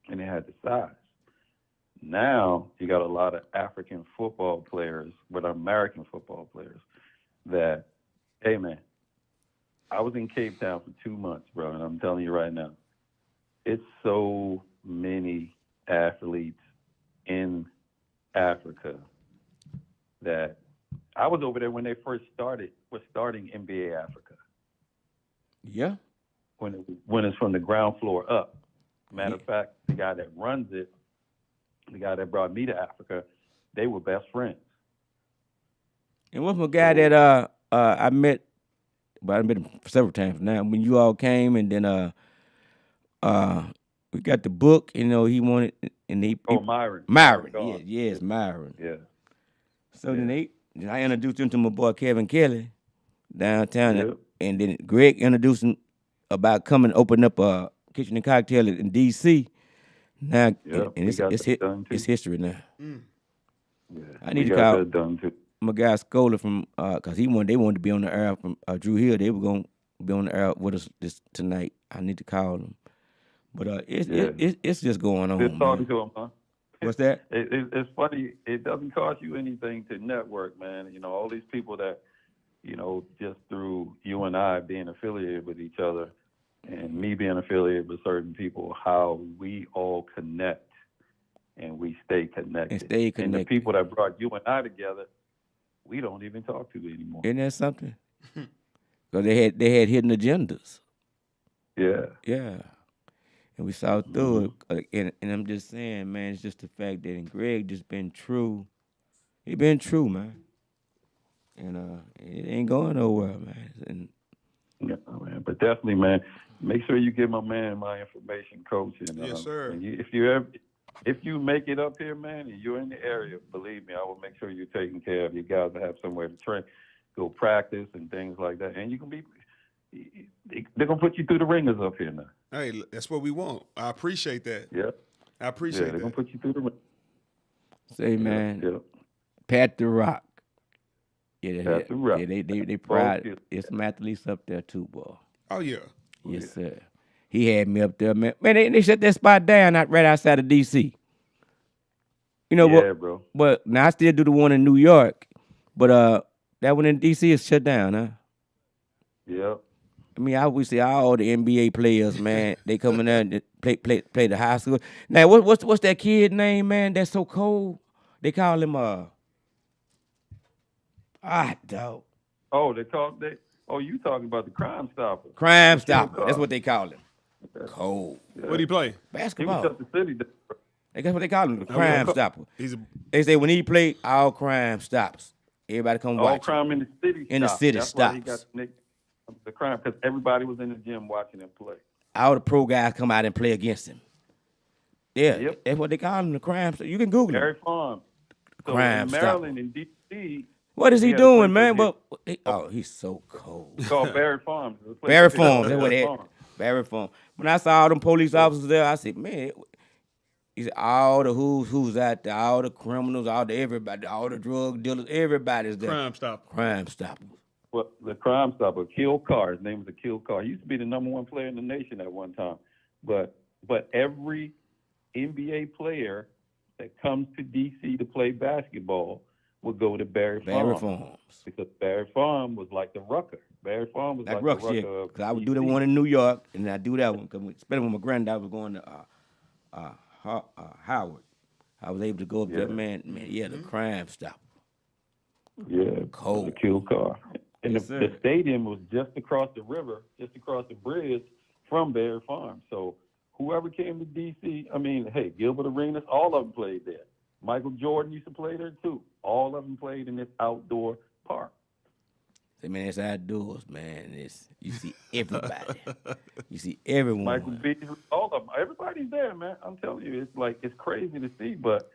and they had the size. Now you got a lot of African football players, but American football players that, hey, man, I was in Cape Town for 2 months, bro, and I'm telling you right now, it's so many athletes in Africa that I was over there when they first was starting NBA Africa, Yeah. when it's from the ground floor up. Matter of fact, the guy that runs it, the guy that brought me to Africa, they were best friends. And what's my guy that I met, but I met him several times now. When you all came, and then we got the book, he wanted, and Myron. Myron, yes, Myron. Yeah. So then I introduced him to my boy Kevin Kelly downtown, Yep. and then Greg introduced him about coming open up a kitchen and cocktail in D.C. Now, Yep, and we got that done, too. it's history now. Yeah. I need we to got call that done too. my guy Scola from because they wanted to be on the air from Drew Hill. They were gonna be on the air with us tonight. I need to call them, but it's just going on. Just talking Man. to him, huh? What's that? It's funny. It doesn't cost you anything to network, man. All these people that, just through you and I being affiliated with each other and me being affiliated with certain people, how we all connect and we stay connected. And the people that brought you and I together, we don't even talk to anymore. Isn't that something? Because they had hidden agendas. Yeah. Yeah. And we saw through it. And I'm just saying, man, it's just the fact that Greg just been true. He been true, man. And it ain't going nowhere, man. And Yeah, man. But definitely, man, make sure you give my man my information, Coach. And, Yes, sir. And if you make it up here, man, and you're in the area, believe me, I will make sure you're taking care of your guys to have somewhere to train, go practice and things like that. And you can they're going to put you through the ringers up here now. Hey, that's what we want. I appreciate that. Yeah. I appreciate They're going that. to put you through the ringers. say, man, Yeah. Pat the Rock. Yeah, Pat the Rock. Yeah, they pride. Both It's some athletes up there too, boy. Oh, yeah. Yes, sir. He had me up there, man. Man, they shut that spot down right outside of D.C. You know Yeah, what? bro. But now I still do the one in New York, but that one in D.C. is shut down, huh? Yep. I mean, I always say all the NBA players, man, they come in there and play the high school. Now, what's that kid name, man? That's so cold. They call him dog. Oh, you talking about the Crime Stopper. Crime Stopper. That's what they call him. Cold. What do you play? He was Basketball. just the city. That's what they call him, the Crime Stopper. He's a They say when he play, all crime stops. Everybody come All watch. crime in the city. In the stopped. city That's why he stops. got the crime because everybody was in the gym watching him play. All the pro guys come out and play against him. Yeah, Yep. that's what they call him, the crime. So you can Google Dairy it. Farm. So Crime in Maryland and D.C., What is he had to play doing, for man? him. He's so cold. It's called Barry Farms. It was played Barry for Farms, that's what Barry they had. Farms. Barry Farms. When I saw all them police officers there, I said, man, he said, all the who's out there, all the criminals, everybody, all the drug dealers, everybody's there. Crime Stopper. Crime Stopper. Well, the Crime Stopper, Kill Carr. His name was Kill Carr. He used to be the #1 player in the nation at one time. But every NBA player that comes to DC to play basketball would go to Barry Farms. Because Barry Farms was like the Rucker. Barry Farms was like Rucks, the Rucker. yeah. Of Because I would DC. do the one in New York, and I do that one. Because especially when my granddad was going to Howard, I was able to go up there, man. Yeah, the Crime Stopper. Yeah, Cold. the Kill Carr. And Yes, the stadium was just across the river, just across the bridge from Barry Farms. So whoever came to D.C., hey, Gilbert Arenas, all of them played there. Michael Jordan used to play there too. All of them played in this outdoor park. Say, man, it's outdoors, man. You see everybody. You see everyone. Michael Beasley, all of them. Everybody's there, man. I'm telling you, it's crazy to see, but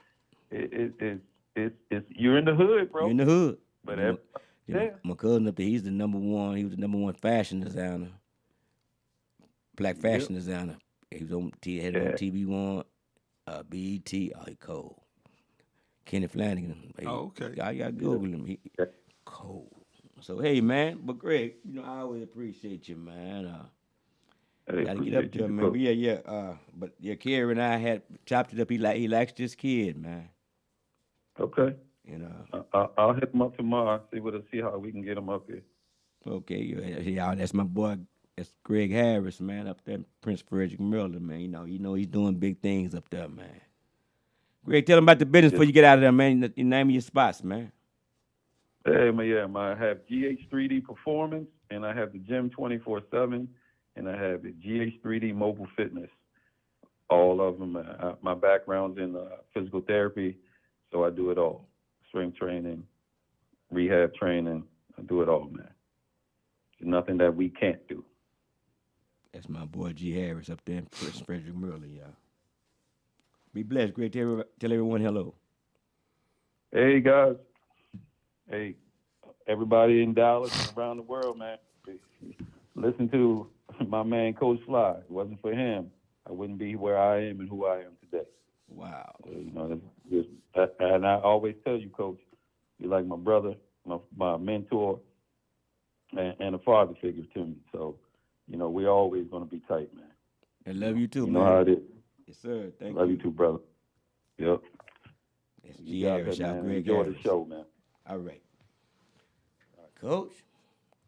it's you're in the hood, bro. You're in the hood. But my cousin up there, he's the #1. He was the #1 fashion designer, black fashion designer. He was on on TV One, BET. Oh, he cold. Kenny Flanagan. Okay. I got to Google him. He cold. So hey, man. But Greg, I always appreciate you, man. Gotta get up there, man. But yeah. But yeah, Kerry and I had chopped it up. He likes this kid, man. Okay. I'll hit him up tomorrow. See how we can get him up here. Okay, yeah, that's my boy. That's Greg Harris, man, up there in Prince Frederick, Maryland, man. You know he's doing big things up there, man. Greg, tell him about the business before you get out of there, man. You name your spots, man. Hey, man, I have GH3D Performance, and I have the Gym 24/7, and I have the GH3D Mobile Fitness. All of them. My background's in physical therapy, so I do it all. Strength training, rehab training, I do it all, man. There's nothing that we can't do. That's my boy G. Harris up there in Prince Frederick, Maryland, y'all. Be blessed, Greg. Tell everyone hello. Hey, guys. Hey, everybody in Dallas and around the world, man. Listen to my man, Coach Fly. If it wasn't for him, I wouldn't be where I am and who I am today. Wow. And I always tell you, Coach, you're like my brother, my mentor, and a father figure to me. So, we're always going to be tight, man. I love you too, man. You know how it is. Yes, sir. Thank you. Love you too, brother. Yep. That's G. Harris, y'all. Greg Enjoy Harris. the show, man. All right. Coach,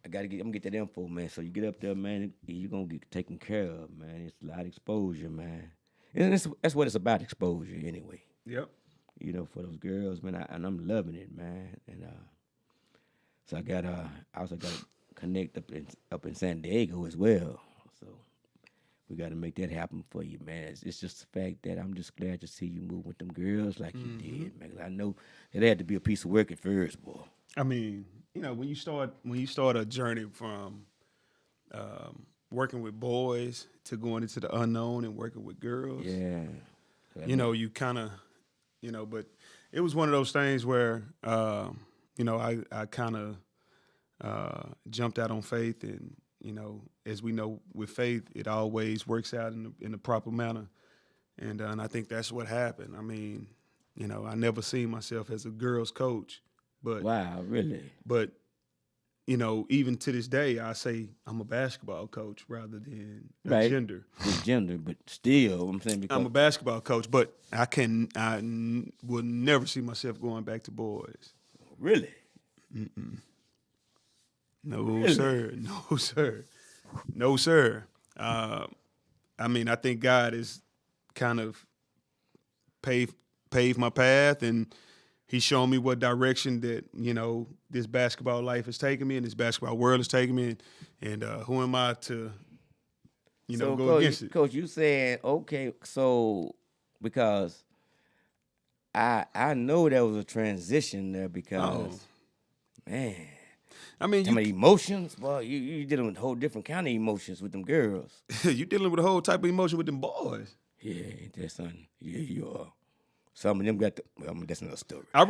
I'm gonna get that info, man. So you get up there, man, you're gonna get taken care of, man. It's a lot of exposure, man. And that's what it's about, exposure, anyway. Yep. For those girls, man, and I'm loving it, man. And so I also got to connect up in San Diego as well. So we got to make that happen for you, man. It's just the fact that I'm just glad to see you move with them girls like you did, man. 'Cause I know it had to be a piece of work at first, boy. When you start a journey from working with boys to going into the unknown and working with girls, Yeah. you kind of, but it was one of those things where, I kind of jumped out on faith, and as we know, with faith, it always works out in the proper manner, and I think that's what happened. I never seen myself as a girls' coach, but Wow, really? but even to this day, I say I'm a basketball coach rather than a gender. With gender, but still, I'm saying because I'm a basketball coach, but I will never see myself going back to boys. really. No, Really? sir. No, sir. No, sir. I think God has kind of paved my path, and He's shown me what direction that, this basketball life has taken me and this basketball world has taken me. And who am I to, So, go Coach, against it? Coach, you saying, okay, so because I know there was a transition there because, man, I mean, some of the emotions, well, you dealing with a whole different kind of emotions with them girls. you dealing with a whole type of emotion with them boys. Yeah, ain't that son? Yeah, you are. Some of them got that's another story. I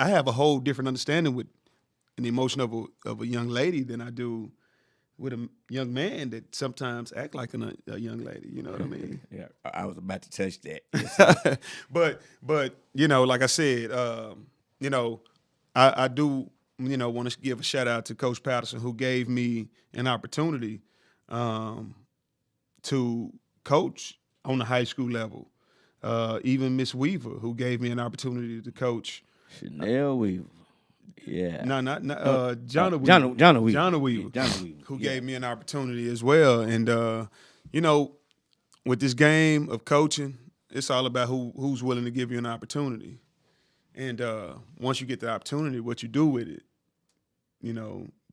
have a whole different understanding with and the emotion of a young lady than I do with a young man that sometimes act like a young lady. You know what I mean? Yeah, I was about to touch that. Yes, but like I said, I do want to give a shout out to Coach Patterson, who gave me an opportunity to coach on the high school level. Even Miss Weaver, who gave me an opportunity to coach. Chanel Weaver. Yeah. No, not Jonna Weaver. Jonna Weaver. Jonna Weaver. Yeah, Jonna Weaver. Who gave me an opportunity as well. And with this game of coaching, it's all about who's willing to give you an opportunity. And once you get the opportunity, what you do with it,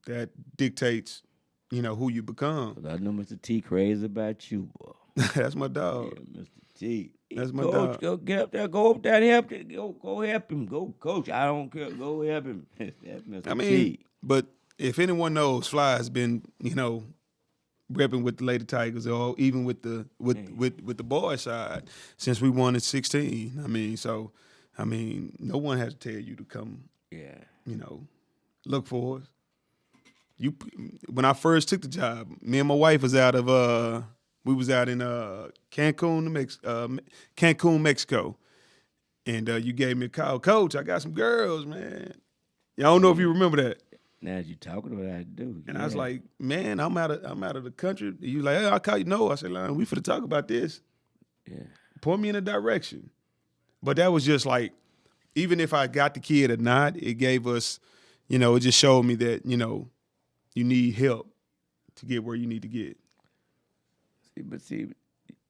that dictates, who you become. I know Mr. T crazy about you, boy. That's my dog. Yeah, Mr. T. That's my Coach, dog. go get up there, go up there and help him. Go help him. Go, Coach. I don't care. Go help him. That's Mr. T. But if anyone knows, Fly has been, repping with the Lady Tigers, or even with the with the boys side since we won at 16. No one has to tell you to come. Yeah. Look for us. When I first took the job, me and my wife was out of we was out in Cancun, Mexico, and you gave me a call, Coach. I got some girls, man. I don't know if you remember that. Now as you talking about it, I do. And I was like, man, I'm out of the country. You like, hey, I'll call you. No, I said, we finna talk about this. Yeah. Point me in a direction. But that was just like, even if I got the kid or not, it gave us, it just showed me that, you need help to get where you need to get. See,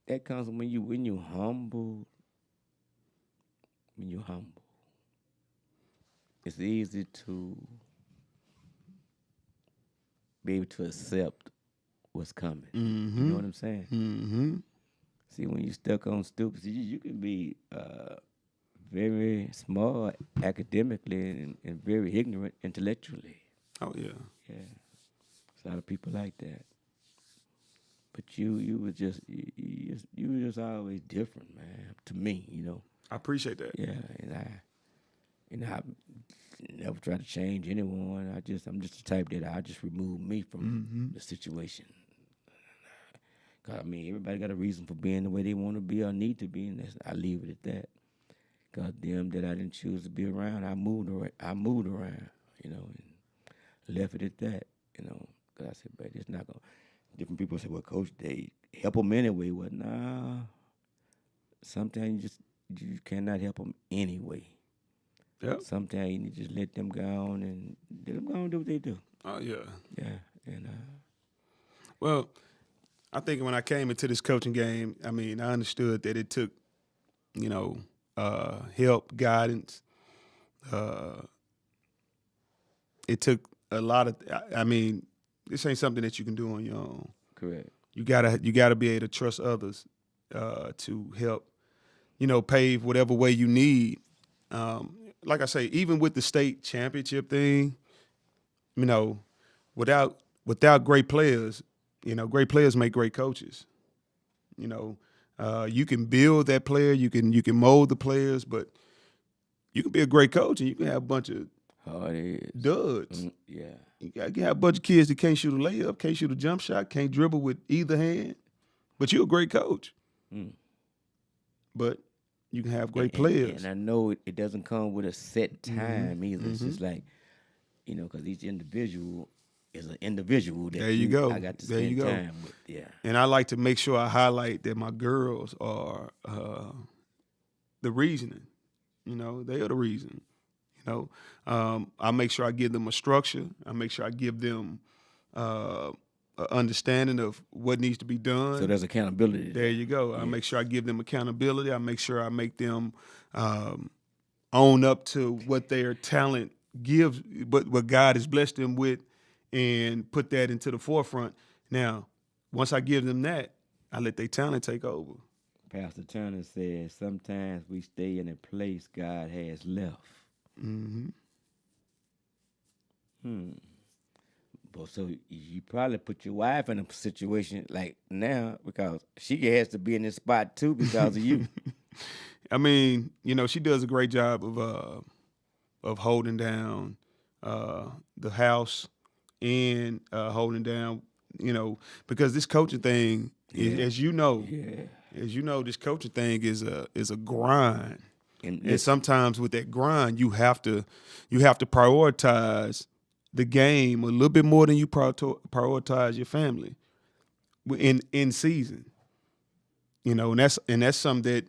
that comes when you humble. When you're humble, it's easy to be able to accept what's coming. Mm-hmm. You know what I'm saying? Mm-hmm. See, when you stuck on stupid, you can be very smart academically and very ignorant intellectually. Oh yeah. Yeah, there's a lot of people like that. But you were just always different, man. To me, I appreciate that. Yeah, and I never try to change anyone. I'm just the type that I just remove me from the situation. 'Cause everybody got a reason for being the way they want to be or need to be, and I leave it at that. 'Cause them that I didn't choose to be around, I moved around, and left it at that, 'Cause I said, but it's not gonna. Different people say, well, Coach, they help them anyway. Well, nah. Sometimes you cannot help them anyway. Yep. Sometimes you need to just let them go on and let them go and do what they do. Oh yeah. Yeah, and Well, I think when I came into this coaching game, I understood that it took, help, guidance. It took a lot of. This ain't something that you can do on your own. correct. You gotta be able to trust others to help, pave whatever way you need. Like I say, even with the state championship thing, without great players, great players make great coaches. You can build that player, you can mold the players, but you can be a great coach and you can have a bunch of Hard is. duds. Yeah. You can have a bunch of kids that can't shoot a layup, can't shoot a jump shot, can't dribble with either hand, but you're a great coach. Mm. But you can have great players. And I know it doesn't come with a set time either. It's just like, because each individual is an individual that There you go. I got to There spend you go. time with. Yeah. And I like to make sure I highlight that my girls are the reasoning. They are the reason. I make sure I give them a structure. I make sure I give them an understanding of what needs to be done. So there's accountability. There you go. I make sure I give them accountability. I make sure I make them own up to what their talent gives, what God has blessed them with, and put that into the forefront. Now, once I give them that, I let their talent take over. Pastor Turner says sometimes we stay in a place God has left. Mm-hmm. But so you probably put your wife in a situation like now because she has to be in this spot too because of you. She does a great job of holding down the house and holding down, because this coaching thing, as you know, this coaching thing is a grind. And sometimes with that grind, you have to prioritize the game a little bit more than you prioritize your family in season. And that's something that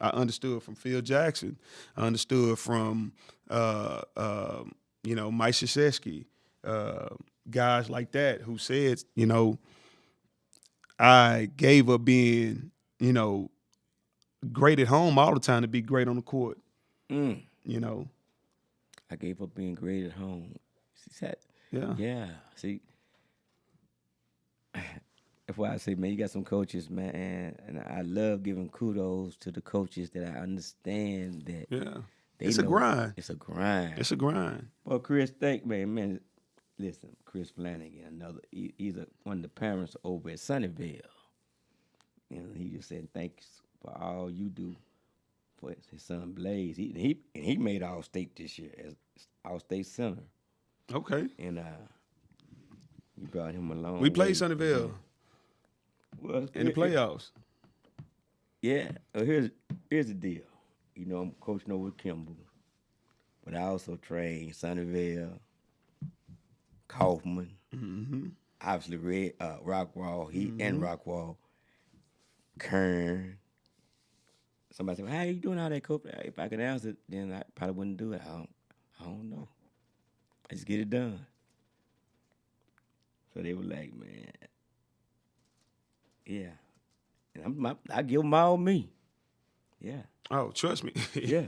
I understood from Phil Jackson. I understood from Mike Krzyzewski, guys like that who said, I gave up being, great at home all the time to be great on the court. I gave up being great at home. Yeah. See, that's why I say, man, you got some coaches, man, and I love giving kudos to the coaches that I understand that. Yeah. It's a grind. It's a grind. It's a grind. Well, Chris, man, listen, Chris Flanagan, he's one of the parents over at Sunnyvale. He just said thanks for all you do for his son Blaze. He made All-State this year as All-State center. Okay. And you brought him along. We played Sunnyvale in the playoffs. Yeah. Well, here's the deal. I'm coaching over at Kimball, but I also train Sunnyvale, Kaufman, obviously Rockwall, and Rockwall, Kern. Somebody said, well, how you doing all that, coach? If I could answer it, then I probably wouldn't do it. I don't know. I just get it done. So they were like, man, yeah. And I give them all me. Yeah. Oh, trust me. Yeah.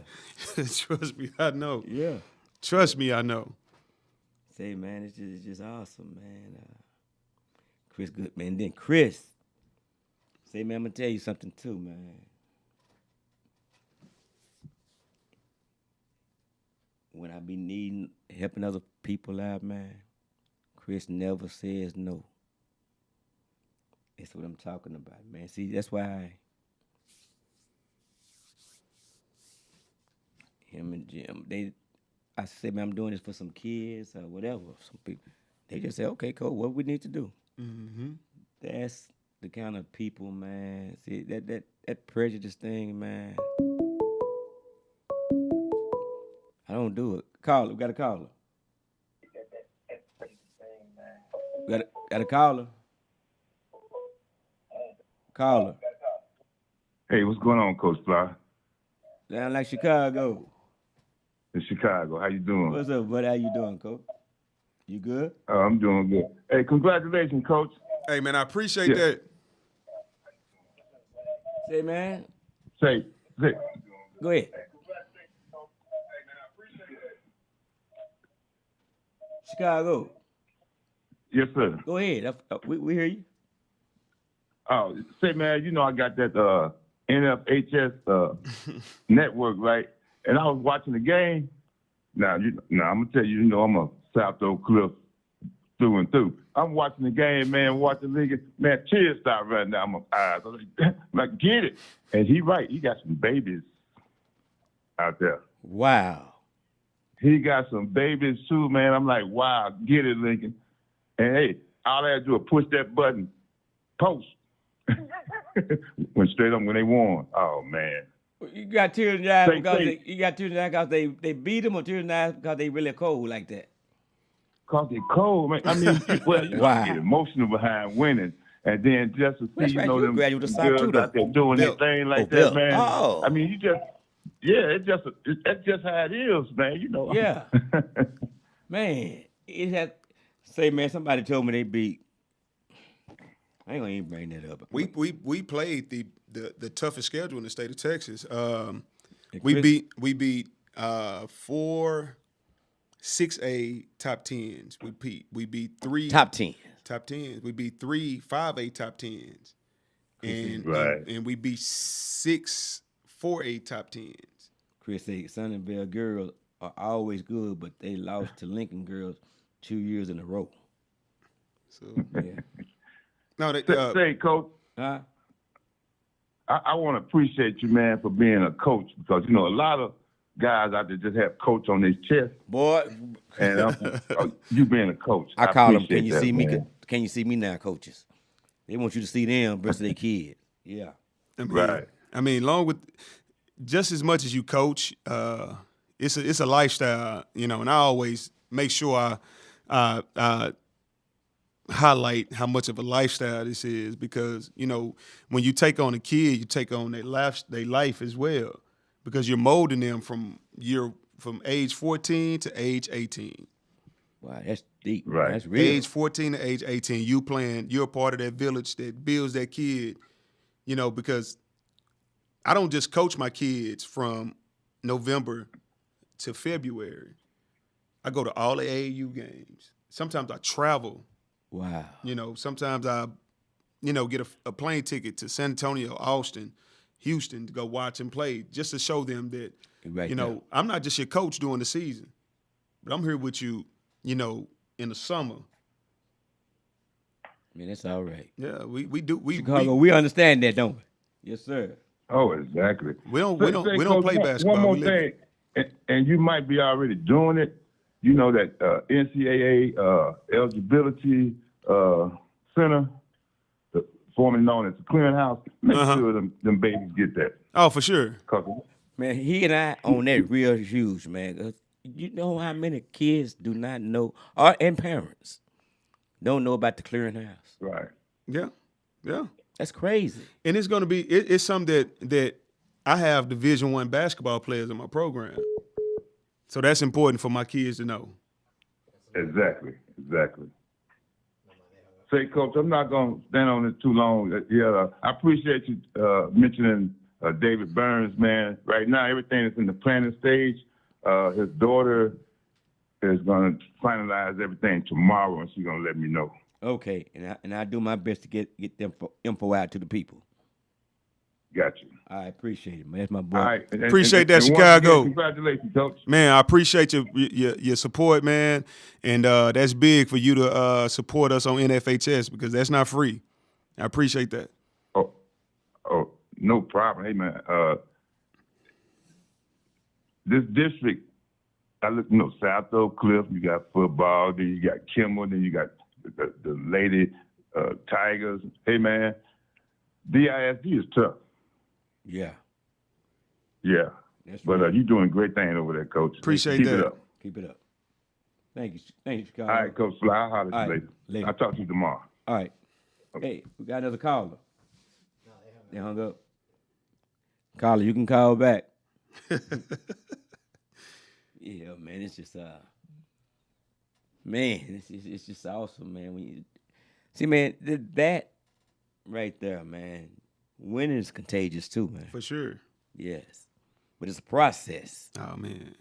Trust me, I know. Yeah. Trust me, I know. Say, man, it's just awesome, man. Chris good, man. Then Chris. Say, man, I'm going to tell you something too, man. When I be needing, helping other people out, man, Chris never says no. That's what I'm talking about, man. See, that's why him and Jim, I said, man, I'm doing this for some kids or whatever. Some people, they just say, okay, cool, what we need to do. Mm-hmm. That's the kind of people, man. See, that prejudice thing, man. I don't do it. Caller, we got a caller. Got a caller. Caller. Hey, what's going on, Coach Fly? Sound like Chicago. In Chicago, how you doing? What's up, buddy? How you doing, Coach? You good? I'm doing good. Hey, congratulations, Coach. Hey, man, I appreciate that. Say, man. Say. Go ahead. Chicago. Yes, sir. Go ahead. We hear you. Oh, say, man, I got that NFHS network, right? And I was watching the game. Now, I'm going to tell you, I'm a South Oak Cliff through and through. I'm watching the game, man, watching the league. Man, tears start running down my eyes. I was like, get it. And he right. He got some babies out there. Wow. He got some babies, too, man. I'm like, wow, get it, Lincoln. And, hey, all I had to do was push that button, post. Went straight up when they won. Oh, man. You got tears in your eyes because they beat them, or tears in your eyes because they really cold like that? Because they're cold, man. I mean, wow. I get emotional behind winning. And then just to see, right. them girls out there doing their thing like that, man. Oh. I mean, that's just how it is, man. Yeah. Man, man, somebody told me they beat. I ain't gonna even bring that up. We played the toughest schedule in the state of Texas. We beat 4 6A top 10s. We beat 3 top 10s. We beat 3 5A top 10s, and we beat 6 4A top 10s. Chris said Sunnyvale girls are always good, but they lost to Lincoln girls 2 years in a row. So yeah. No, say, Coach. Huh? I want to appreciate you, man, for being a coach, because a lot of guys out there just have coach on their chest. Boy, And you being a coach, I call them, appreciate can you that, see me? man. Can you see me now, coaches? They want you to see them versus their kid. Yeah. Right. I mean, along with just as much as you coach, it's a lifestyle, you know. And I always make sure I highlight how much of a lifestyle this is, because you know when you take on a kid, you take on their life as well, because you're molding them from age 14 to age 18. Wow, that's deep. Right. That's real. Age 14 to age 18, you're a part of that village that builds that kid, you know, because I don't just coach my kids from November to February. I go to all the AAU games. Sometimes I travel, Wow. you know, sometimes I, you know, get a plane ticket to San Antonio, Austin, Houston to go watch them play, just to show them that, Right you know, there. I'm not just your coach during the season, but I'm here with you, you know, in the summer. Man, that's all right. Yeah, we do. Chicago, we understand that, don't we? Yes, sir. Oh, exactly. We don't Say, play Coach, basketball. One more we live thing, and you might be already doing it. You know that NCAA eligibility center, formerly known as the clearinghouse. Make sure them babies get that. Oh, for sure. 'Cause Man, he and I on that real huge, man. 'Cause you know how many kids do not know, and parents don't know about the clearinghouse. right. Yeah, yeah. That's crazy. And it's going to be it's something that I have Division I basketball players in my program, so that's important for my kids to know. Exactly. Say, Coach, I'm not going to stand on it too long. I appreciate you mentioning David Burns, man. Right now, everything is in the planning stage. His daughter is going to finalize everything tomorrow, and she's going to let me know. Okay, and I do my best to get them info out to the people. Got you. I appreciate it, man. That's my boy. All right. Appreciate that, once again, Chicago. Congratulations, Coach. Man, I appreciate your support, man, and that's big for you to support us on NFHS, because that's not free. I appreciate that. Oh, no problem. Hey, man, this district, South Oak Cliff, you got football, then you got Kimmel, then you got the Lady Tigers. Hey, man, DISD is tough. Yeah, Yeah. that's But right. you're doing great thing over there, Coach. Appreciate Keep that. it up. Keep it up. Thank you, Chicago. All right, Coach Fly. I'll holler at All you right, later. later. I'll talk to you tomorrow. All right. Hey, we got another caller. They hung up. Caller, you can call back. Yeah, man, it's just man, it's just awesome, man. When you see, man, that right there, man, winning is contagious too, man. For sure. Yes, but it's a process. Oh man.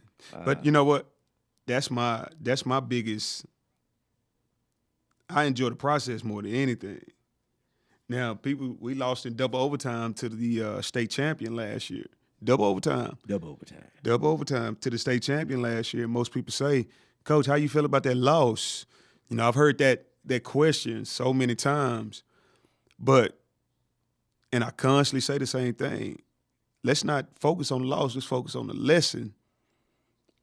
But you know what? That's my biggest. I enjoy the process more than anything. Now, we lost in double overtime to the state champion last year. Double overtime to the state champion last year. Most people say, Coach, how you feel about that loss? You know, I've heard that question so many times, and I constantly say the same thing. Let's not focus on the loss. Let's focus on the lesson.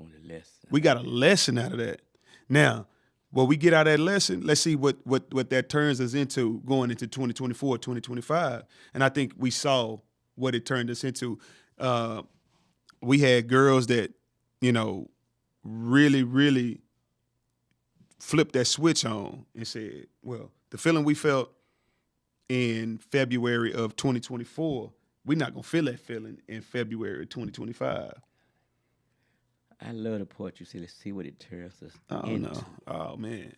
On the lesson. We got a lesson out of that. Now, what we get out of that lesson, let's see what that turns us into going into 2024, 2025. And I think we saw what it turned us into. We had girls that, you know, really, really flipped that switch on and said, well, the feeling we felt in February of 2024, we're not going to feel that feeling in February of 2025. I love the part you said. Let's see what it turns us Oh into. no! Oh man!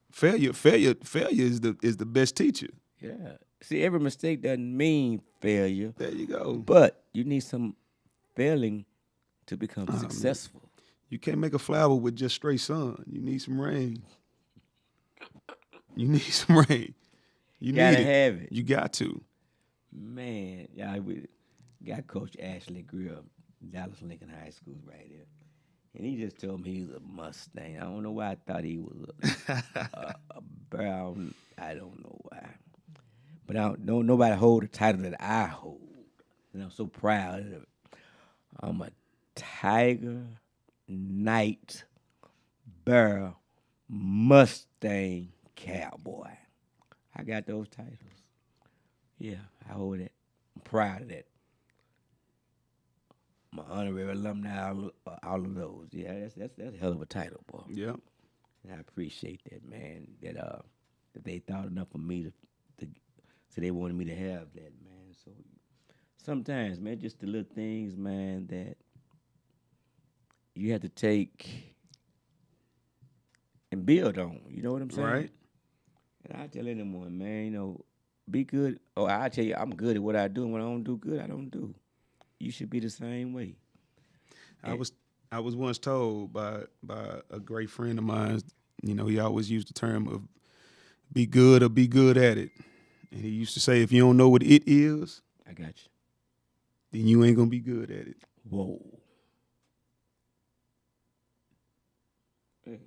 Failure is the best teacher. Yeah. See, every mistake doesn't mean failure, There you go. but you need some failing to become successful. You can't make a flower with just straight sun. You need some rain. You need some rain. You Gotta need it. have it. You got to. Man, yeah, we got Coach Ashley Greer, Dallas Lincoln High School right there. And he just told me he was a Mustang. I don't know why I thought he was a brown. I don't know why. But don't nobody hold the title that I hold. And I'm so proud of it. I'm a Tiger Knight Barrel Mustang Cowboy. I got those titles. Yeah, I hold it. I'm proud of that. My honorary alumni, all of those. Yeah, that's a hell of a title, boy. Yeah. And I appreciate that, man. That they thought enough of me to so they wanted me to have that, man. So sometimes, man, just the little things, man, that you have to take and build on. You know what I'm saying? Right. And I tell anyone, man, be good. Or I tell you, I'm good at what I do, and when I don't do good, I don't do. You should be the same way. I was once told by a great friend of mine, he always used the term of be good or be good at it. And he used to say, if you don't know what it is, I got you. then you ain't gonna be good at it. Whoa. Hey.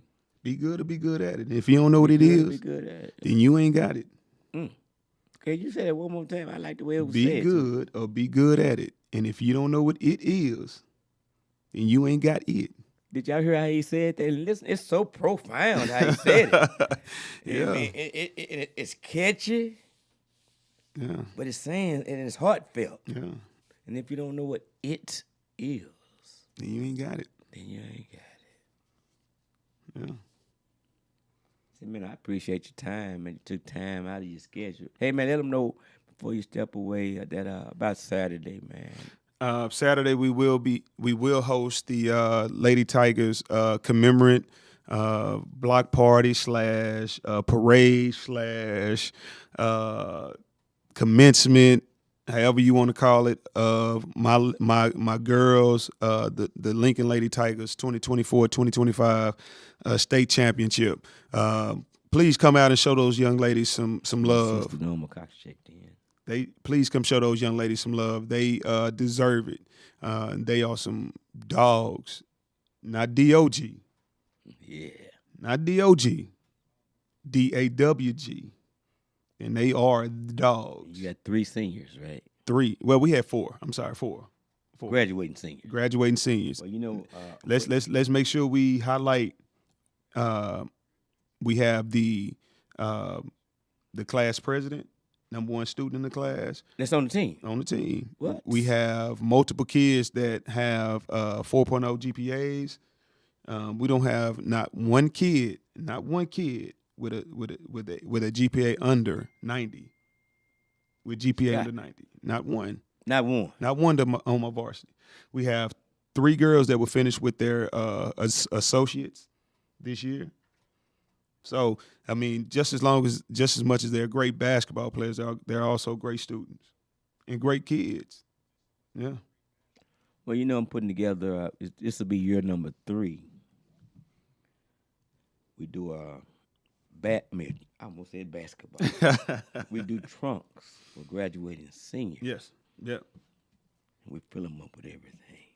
Be good or be good at it. And if you don't know what it Be is, good at it. then you ain't got it. Okay, you say it one more time. I like the way it was Be said. good or be good at it. And if you don't know what it is, then you ain't got it. Did y'all hear how he said that? Listen, it's so profound how he said it. Yeah. I mean, it's catchy, Yeah. but it's saying and it's heartfelt. Yeah. And if you don't know what it is, Then you ain't got it. then you ain't got it. Yeah. See, man, I appreciate your time, and you took time out of your schedule. Hey, man, let them know before you step away that about Saturday, man. Saturday we will host the Lady Tigers commemorate block party / parade / commencement, however you want to call it, of my girls, the Lincoln Lady Tigers 2024-2025 state championship. Please come out and show those young ladies some love. Sister Norma Cox checked in. Please come show those young ladies some love. They deserve it. They are some dogs, not D-O-G, Yeah. not D-O-G, D-A-W-G, and they are the dogs. You got 3 seniors, right? 3. Well, we had 4. I'm sorry, 4. Graduating seniors. Graduating seniors. Well, Let's make sure we highlight. We have the class president, number 1 student in the class. that's on the team. On the team. What? We have multiple kids that have 4.0 GPAs. We don't have not one kid with a GPA under 90. With GPA under 90. Not one. Not one. Not one on my varsity. We have 3 girls that will finish with their associates this year. So, I mean, just as much as they're great basketball players, they're also great students and great kids. Yeah. Well, I'm putting together, this will be year number 3. We do I almost said basketball. We do trunks for graduating seniors. Yes. Yep. We fill them up with everything.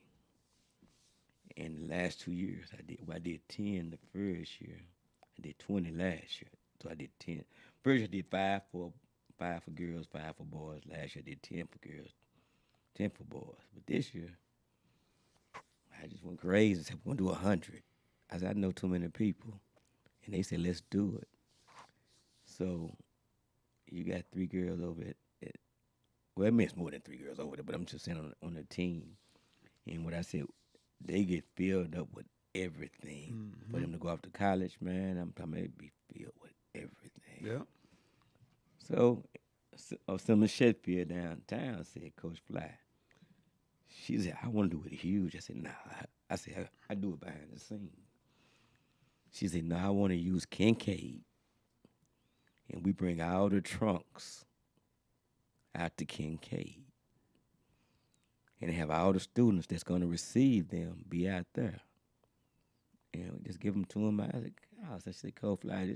And the last 2 years, I did 10 the first year. I did 20 last year, so I did 10. First year I did 5 for girls, 5 for boys. Last year I did 10 for girls, 10 for boys. But this year, I just went crazy and said, we're going to do 100. I said, I know too many people. And they said, let's do it. So you got 3 girls over at well, it means more than 3 girls over there, but I'm just saying on the team. And what I said, they get filled up with everything. For them to go off to college, man, I'm talking about be filled with everything. Yeah. So, Summer Sheffield downtown said, Coach Fly. She said, I want to do it huge. I said, nah. I said, I do it behind the scenes. She said, no, I want to use Kincaid. And we bring all the trunks out to Kincaid. And have all the students that's going to receive them be out there. And we just give them to them. I said, Coach Fly,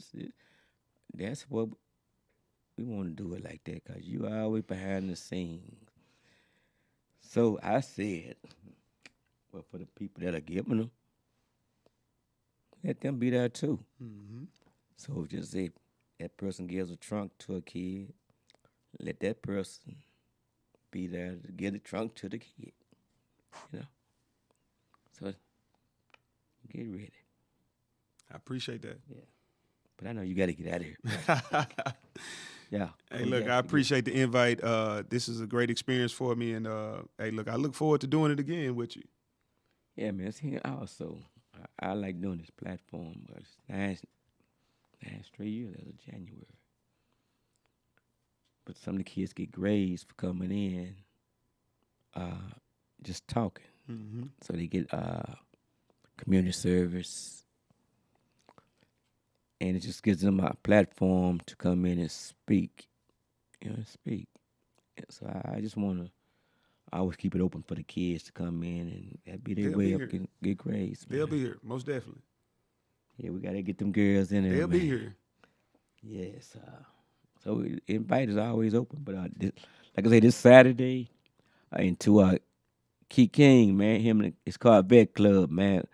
that's what we want to do it like that because you are always behind the scenes. So I said, well, for the people that are giving them, let them be there too. Mm-hmm. So just say that person gives a trunk to a kid, let that person be there to give the trunk to the kid. So get ready. I appreciate that. But I know you got to get out of here. Yeah. Hey, look, I appreciate the invite. This is a great experience for me, and hey, look, I look forward to doing it again with you. Yeah, man. See, also, I like doing this platform. But it's last 3 years as of January. But some of the kids get grades for coming in, just talking. Mm-hmm. So they get community service, and it just gives them a platform to come in and speak. Speak. And so I just want to always keep it open for the kids to come in and that be their They'll way be of here. get grades. They'll man. be here, most definitely. Yeah, we gotta get them girls in there. They'll be man. here. Yes. So invite is always open. But like I say, this Saturday, into Key King, man, it's called Vet Club, man.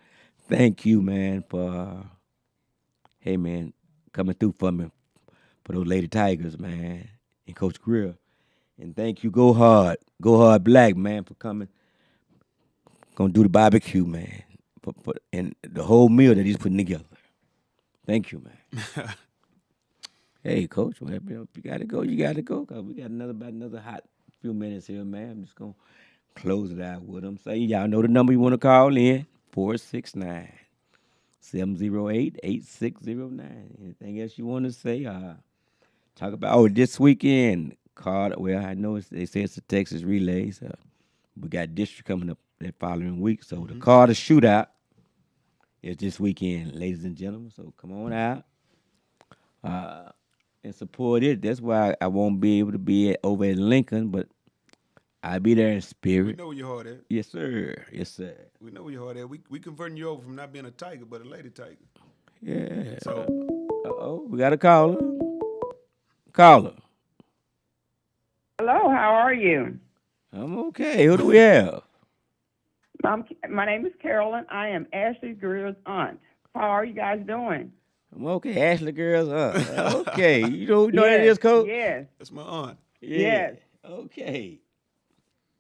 Thank you, man, for hey, man, coming through for me for those Lady Tigers, man, and Coach Greer. And thank you, Go Hard Black, man, for coming. Gonna do the barbecue, man, and the whole meal that he's putting together. Thank you, man. Hey, Coach, if you gotta go, you gotta go. Cause we got another hot few minutes here, man. I'm just gonna close it out with them. Say, y'all know the number you want to call in, 469-708-8609. Anything else you want to say? Talk about, this weekend, well, I know they say it's the Texas Relays. We got district coming up that following week. So the Carter Shootout is this weekend, ladies and gentlemen. So come on out and support it. That's why I won't be able to be over at Lincoln, but I'll be there in We spirit. know where your heart at. Yes, sir. Yes, sir. We know where your heart at. We converting you over from not being a tiger, but a lady tiger. Yeah. So We got a caller. Caller. Hello, how are you? I'm okay. Who do we have? My name is Carolyn. I am Ashley Greer's aunt. How are you guys doing? I'm okay. Ashley girls. Okay. You know who that is, Coach? Yes, that's my aunt. Yeah. yes. Okay.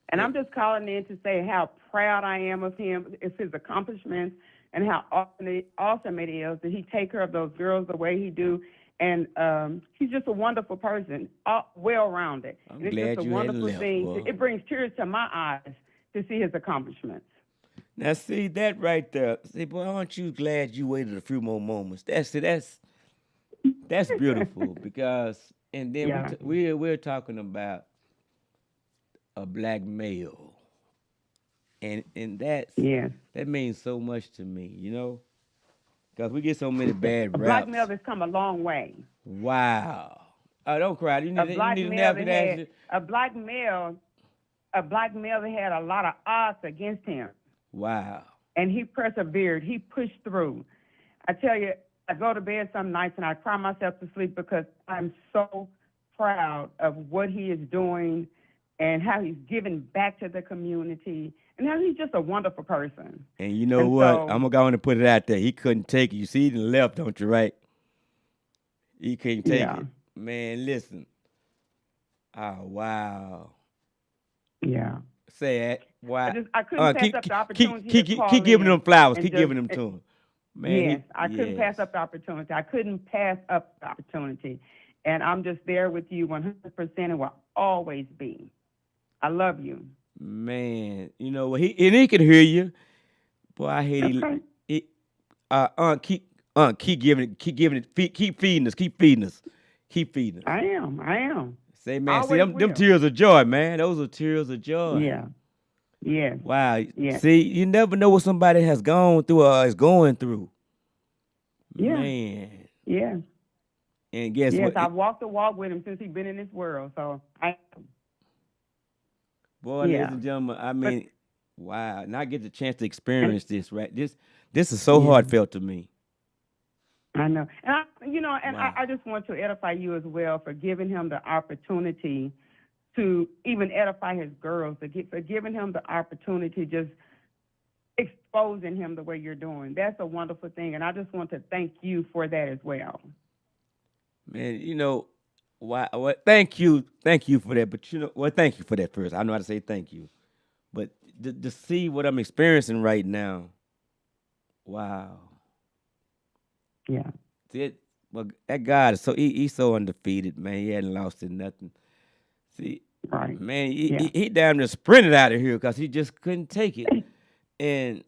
And I'm just calling in to say how proud I am of him. It's his accomplishments and how awesome it is that he take care of those girls the way he do. And he's just a wonderful person, well-rounded. I'm and it's glad just a you had wonderful left, thing. boy. It brings tears to my eyes to see his accomplishments. Now see that right there. See, boy, aren't you glad you waited a few more moments? That's beautiful because and then Yeah. we're talking about a black male, and Yes. that means so much to me, because we get so many bad A black raps. male has come a long way. Wow. Oh, don't cry. You need a napkin, Ashley. A black male that had a lot of odds against him, Wow. and he persevered. He pushed through. I tell you, I go to bed some nights and I cry myself to sleep because I'm so proud of what he is doing and how he's giving back to the community and how he's just a wonderful person. And you know And what? so- I'm gonna go on and put it out there. He couldn't take it. You see, he done left, don't you? Right? He couldn't take Yeah. it. Man, listen. Oh wow. Yeah. Say it. Wow. I couldn't pass up the opportunity to call keep giving in them flowers. and Keep giving them to him. Man, Yes, I couldn't pass up the opportunity. I couldn't pass up the opportunity. And I'm just there with you 100% and will always be. I love you. Man, you know what? He can hear you. Boy, I hate Okay. it. Keep giving it, keep feeding us, keep feeding us. I am. Say, man, see, Always them will. tears of joy, man. Those are tears of joy. Yeah. Yes. Wow. Yeah. See, you never know what somebody has gone through or is going through. Yeah. Man. Yes. And guess Yes, what? I've walked the walk with him since he's been in this world. So Boy, Yeah. ladies and gentlemen, I mean, wow. And I get the chance to experience this, right? This is so heartfelt to me. I know. And Wow. I just want to edify you as well for giving him the opportunity to even edify his girls, for giving him the opportunity, just exposing him the way you're doing. That's a wonderful thing. And I just want to thank you for that as well. Man, thank you for that. But thank you for that first. I know how to say thank you. But to see what I'm experiencing right now, wow. Yeah. See it, well, that God is so he's so undefeated, man. He hadn't lost in nothing. See, Right. man, Yeah. he damn near sprinted out of here because he just couldn't take it. And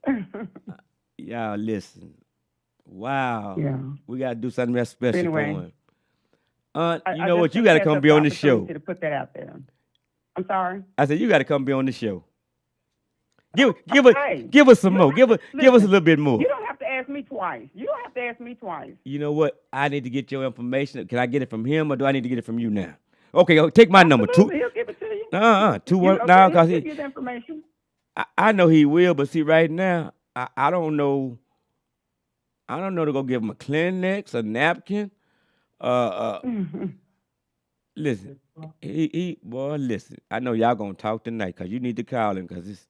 y'all listen, wow, Yeah. we gotta do something else special Anyway. for him. You I know just what? You couldn't gotta pass come up be the on the show. opportunity to put that out there. I'm sorry. I said you gotta come be on the show. Give Hey, give us some you more. don't have to- Give us a listen, little bit more. You don't have to ask me twice. You don't have to ask me twice. You know what? I need to get your information. Can I get it from him or do I need to get it from you now? Okay, take my number. Absolutely, he'll give it to you. 2-1 Okay, now he'll because give you the information. I know he will, but see right now I don't know. I don't know to go give him a Kleenex, a napkin. Listen, boy, listen. I know y'all gonna talk tonight because you need to call him because it's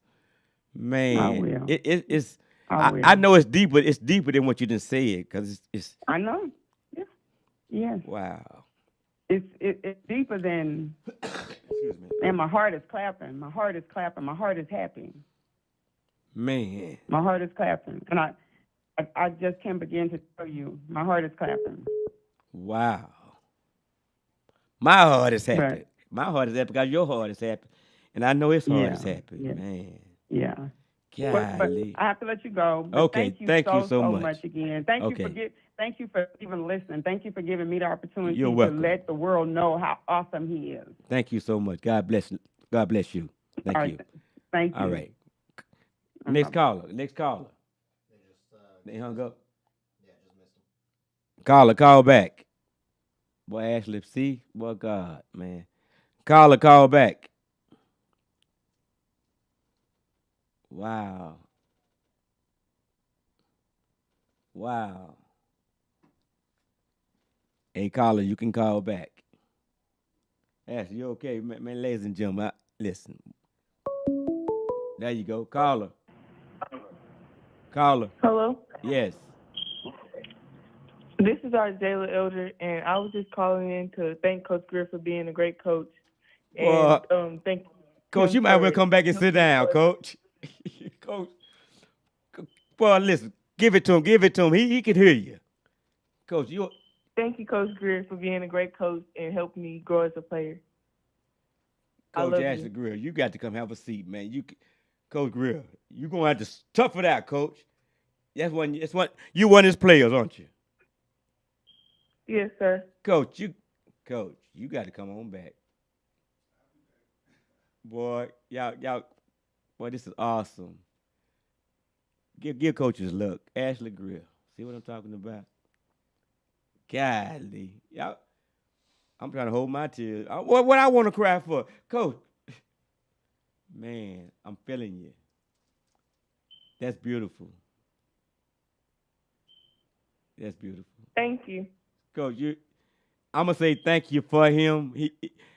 man, will. it's. I will. I know it's deeper. It's deeper than what you didn't say it because it's. I know. Yeah. Yes. Wow. It's deeper than. Excuse me. And my heart is clapping. My heart is clapping. My heart is happy. Man. My heart is clapping, and I just can't begin to tell you. My heart is clapping. Wow. My heart is happy. Right. My heart is happy because your heart is happy. And I know his heart is Yeah, happy. yeah. Man. Yeah. But Golly. I have to let you go. But Okay, thank you so much. much again. Thank Okay. you for even listening. Thank you for giving me the opportunity You're to welcome. let the world know how awesome he is. Thank you so much. God bless you. God bless you. Thank All you. right. Thank you. All right. Next caller. Next caller. They hung up. Caller, call back. Boy, Ashley, see? Boy, God, man. Caller, call back. Wow. Wow. Hey, caller, you can call back. Ashley, you okay? Man, ladies and gentlemen, listen. There you go. Caller. Caller. Hello, Yes. this is our Jayla Elder, and I was just calling in to thank Coach Greer for being a great coach, and thank Coach, him you might well for- come back and sit down, Coach. Coach. Boy, listen, give it to him. Give it to him. He can hear you. Coach, you. Thank you, Coach Greer, for being a great coach and helping me grow as a player. I Coach love Ashley you. Grill, you got to come have a seat, man. Coach Grill, you gonna have to tough it out, Coach. That's what you one of his players, aren't you? Yes, sir. Coach, you got to come on back. Boy, y'all, boy, this is awesome. Give coaches luck. Ashley Grill. See what I'm talking about? Golly. Y'all, I'm trying to hold my tears. What I want to cry for? Coach. Man, I'm feeling you. That's beautiful. That's beautiful. Thank you. Coach, I'm gonna say thank you for him.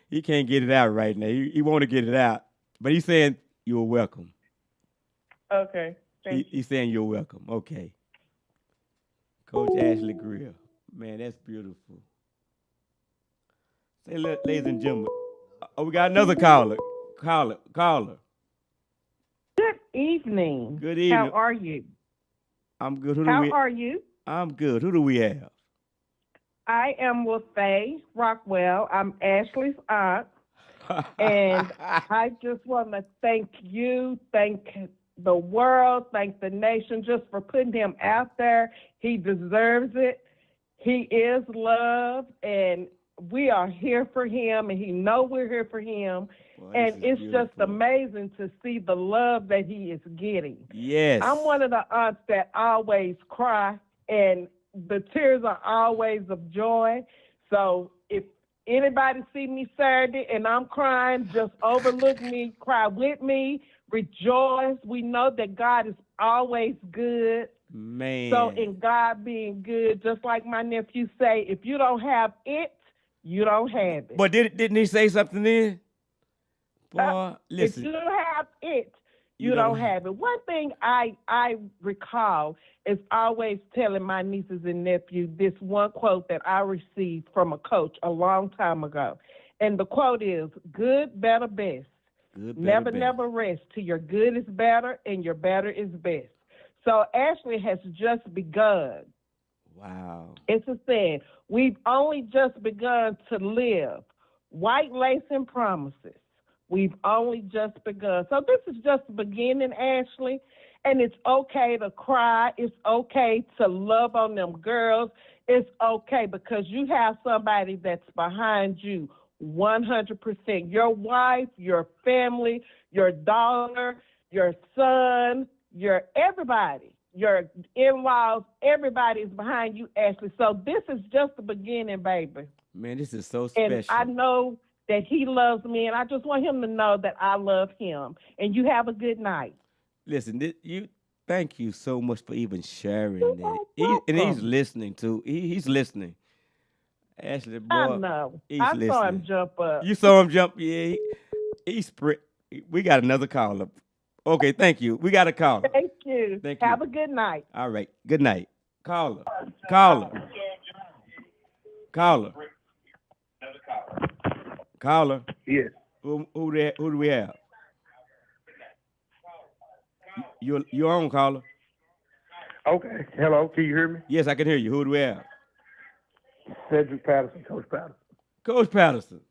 He can't get it out right now. He want to get it out, but he's saying you're welcome. Okay. Thank you. He's saying you're welcome. Okay. Coach Ashley Grill, man, that's beautiful. Say, ladies and gentlemen, we got another caller. Caller. Good evening. Good evening. How are you? I'm good. How are you? I'm good. Who do we have? I am with Faye Rockwell. I'm Ashley's aunt. And I just want to thank you, thank the world, thank the nation just for putting him out there. He deserves it. He is loved, and we are here for him, and he knows we're here for him. Boy, And it's beautiful. just amazing to see the love that he is getting. Yes. I'm one of the aunts that always cry, and the tears are always of joy. So if anybody see me Saturday and I'm crying, just overlook me, cry with me, rejoice. We know that God is always good. Man. So in God being good, just like my nephew say, if you don't have it, you don't have it. But didn't he say something then? Boy, listen. If you don't have it, you don't have it. One thing I recall is always telling my nieces and nephews this one quote that I received from a coach a long time ago. And the quote is, good, better, best. Good, better, Never, best. never rest till your good is better and your better is best. So Ashley has just begun Wow. It's a saying. We've only just begun to live. White lace and promises. We've only just begun. So this is just the beginning, Ashley. And it's okay to cry. It's okay to love on them girls. It's okay because you have somebody that's behind you 100%. Your wife, your family, your daughter, your son, your everybody, your in-laws, everybody is behind you, Ashley. So this is just the beginning, baby. Man, this is so And special. I know that he loves me, and I just want him to know that I love him. And you have a good night. Listen, thank you so much for even sharing You're that. so And he's welcome. listening too. He's listening. Ashley, I boy, know. he's I listening. saw him jump up. You saw him jump? Yeah, he's we got another caller. Okay, thank you. We got a caller. Thank you. Thank Have you. a good night. All right. Good night. Caller. Caller. Caller. Caller. Yes. Who do we have? You're on, caller. Okay. Hello. Can you hear me? Yes, I can hear you. Who do we have? Cedric Patterson, Coach Patterson. Coach Patterson.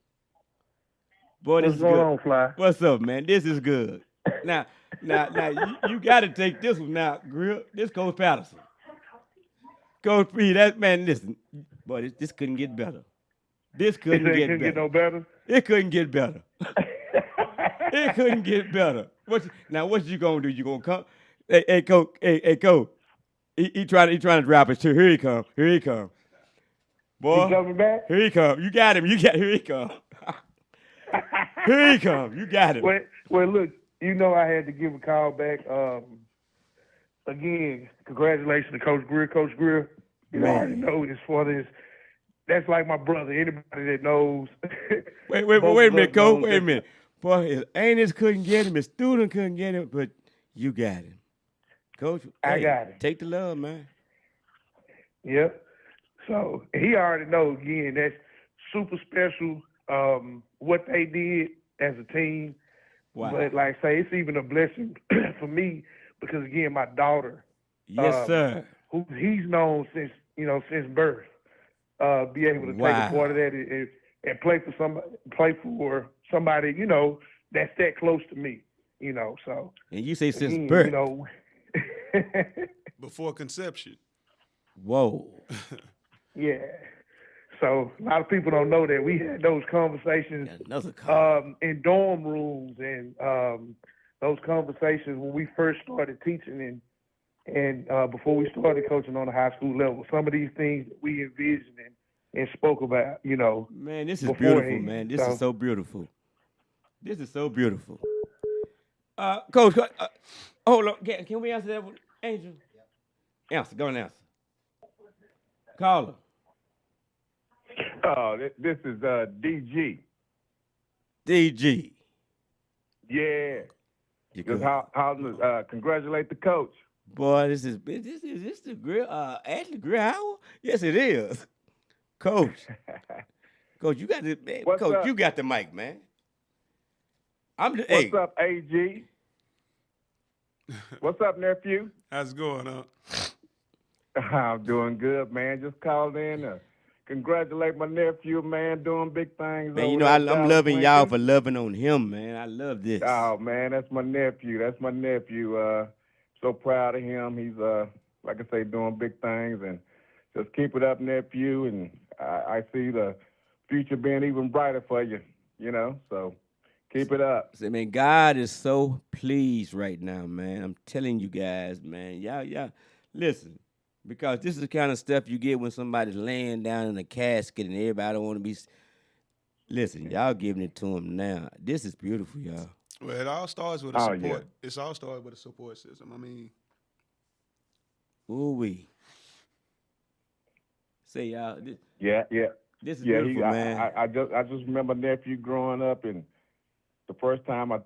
Boy, this What's is going good. on, Fly? What's up, man? This is good. Now, you got to take this one now, Grill. This Coach Patterson. Coach P, that man, listen, boy, this couldn't get better. This couldn't get better. Get no better. It couldn't get better. It couldn't get better. What you gonna do? You gonna come? Hey, Coach. Hey, Coach. He trying to drop us too. Here he come. Here he come. Boy, He coming back? here he come. You got him. Here he come. Here he come. You got him. Well, look, you know I had to give a call back. Again, congratulations to Coach Greer. Coach Greer, you know, I already know as far as that's like my brother. Anybody that knows. Wait a minute, Coach. Wait a minute. Boy, his Annis couldn't get him. His student couldn't get him, but you got him. Coach, I got him. Take the love, man. Yep. So he already knows, again, that's super special what they did as a team. Wow. But like I say, it's even a blessing for me because, again, my daughter, Yes, sir. who he's known since birth, be able to take Wow. a part of that and play for somebody, you know, that's that close to me, you know. So And you say since again, birth. you know, Before conception. Whoa. yeah. So a lot of people don't know that we had those conversations Another call. in dorm rooms and those conversations when we first started teaching and before we started coaching on the high school level. Some of these things that we envisioned and spoke about, you know. Man, this is beforehand. beautiful, man. This is so beautiful. This is so beautiful. Coach, hold on. Can we answer that one? Angel? Answer. Go and answer. Caller. Oh, this is DG. DG. Yeah. You Just good? congratulate the coach. Boy, this is the grill. Ashley Grillhour? Yes, it is. Coach, you got the man, What's Coach. up? You got the mic, man. What's up, AG? What's up, nephew? How's it going, huh? I'm doing good, man. Just called in to congratulate my nephew, man, doing big things. Man, you over know there I'm in Dallas, loving y'all Lincoln. for loving on him, man. I love this. Oh man, that's my nephew. So proud of him. He's like I say, doing big things, and just keep it up, nephew. And I see the future being even brighter for you. You know, so keep it up. I mean, God is so pleased right now, man. I'm telling you guys, man. Y'all, listen, because this is the kind of stuff you get when somebody's laying down in a casket and everybody don't want to be. Listen, y'all giving it to him now. This is beautiful, y'all. Well, it all starts with a Oh, support. yeah. It's all started with a support system. I mean, Ooh wee. Say y'all, Yeah. this is Yeah, beautiful, man. I just remember nephew growing up, and the first time I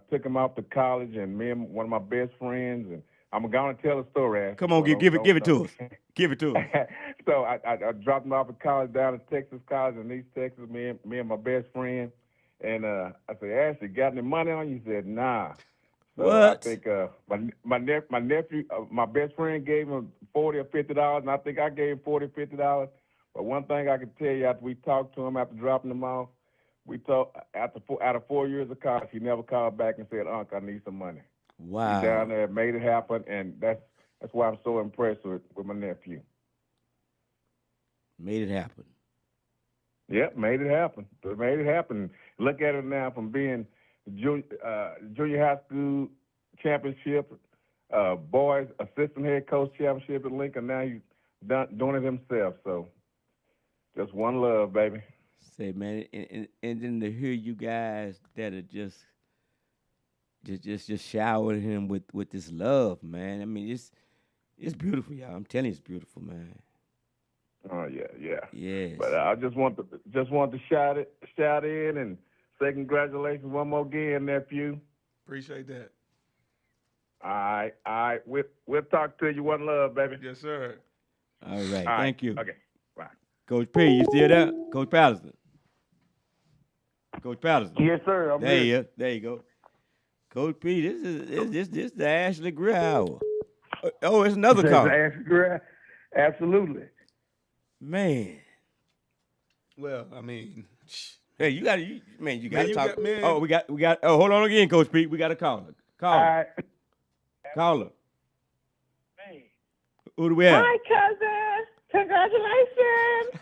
took him out to college, and me and one of my best friends, and I'm gonna tell a story. Ashley, Come on, so give it to don't- us. Give it to us. So I dropped him off at college down at Texas College in East Texas. Me and my best friend, and I said, Ashley, got any money on you? He said, nah. So What? I think my nephew, my best friend gave him $40 or $50, and I think I gave him $40 or $50. But one thing I can tell you, after we talked to him after dropping him off, we talked out of 4 years of college, he never called back and said, "Unc, I need some money." Wow. He down there made it happen, and that's why I'm so impressed with my nephew. Made it happen. Yep, made it happen. Made it happen. Look at it now from being junior high school championship, boys assistant head coach championship at Lincoln. Now he's doing it himself. So just one love, baby. Say, man, and then to hear you guys that are just showering him with this love, man. I mean, it's beautiful, y'all. I'm telling you, it's beautiful, man. Oh yeah. Yes. But I just want to shout in and say congratulations one more again, nephew. Appreciate that. All right. We'll talk to you. One love, baby. Yes, sir. All right. All right. Thank you. Okay. Bye. Coach P, you still there? Coach Patterson. Coach Patterson. Yes, sir. I'm There here. you is. There you go. Coach P, this is the Ashley Greer Hour. Oh, it's another That's call. Ashley Greer. Absolutely. Man. Well, I mean, Hey, you gotta you talk. got- man. Oh, we got. Oh, hold on again, Coach Pete. We got a caller. All right. Caller. Who do we have? Hi, cousin. Congratulations.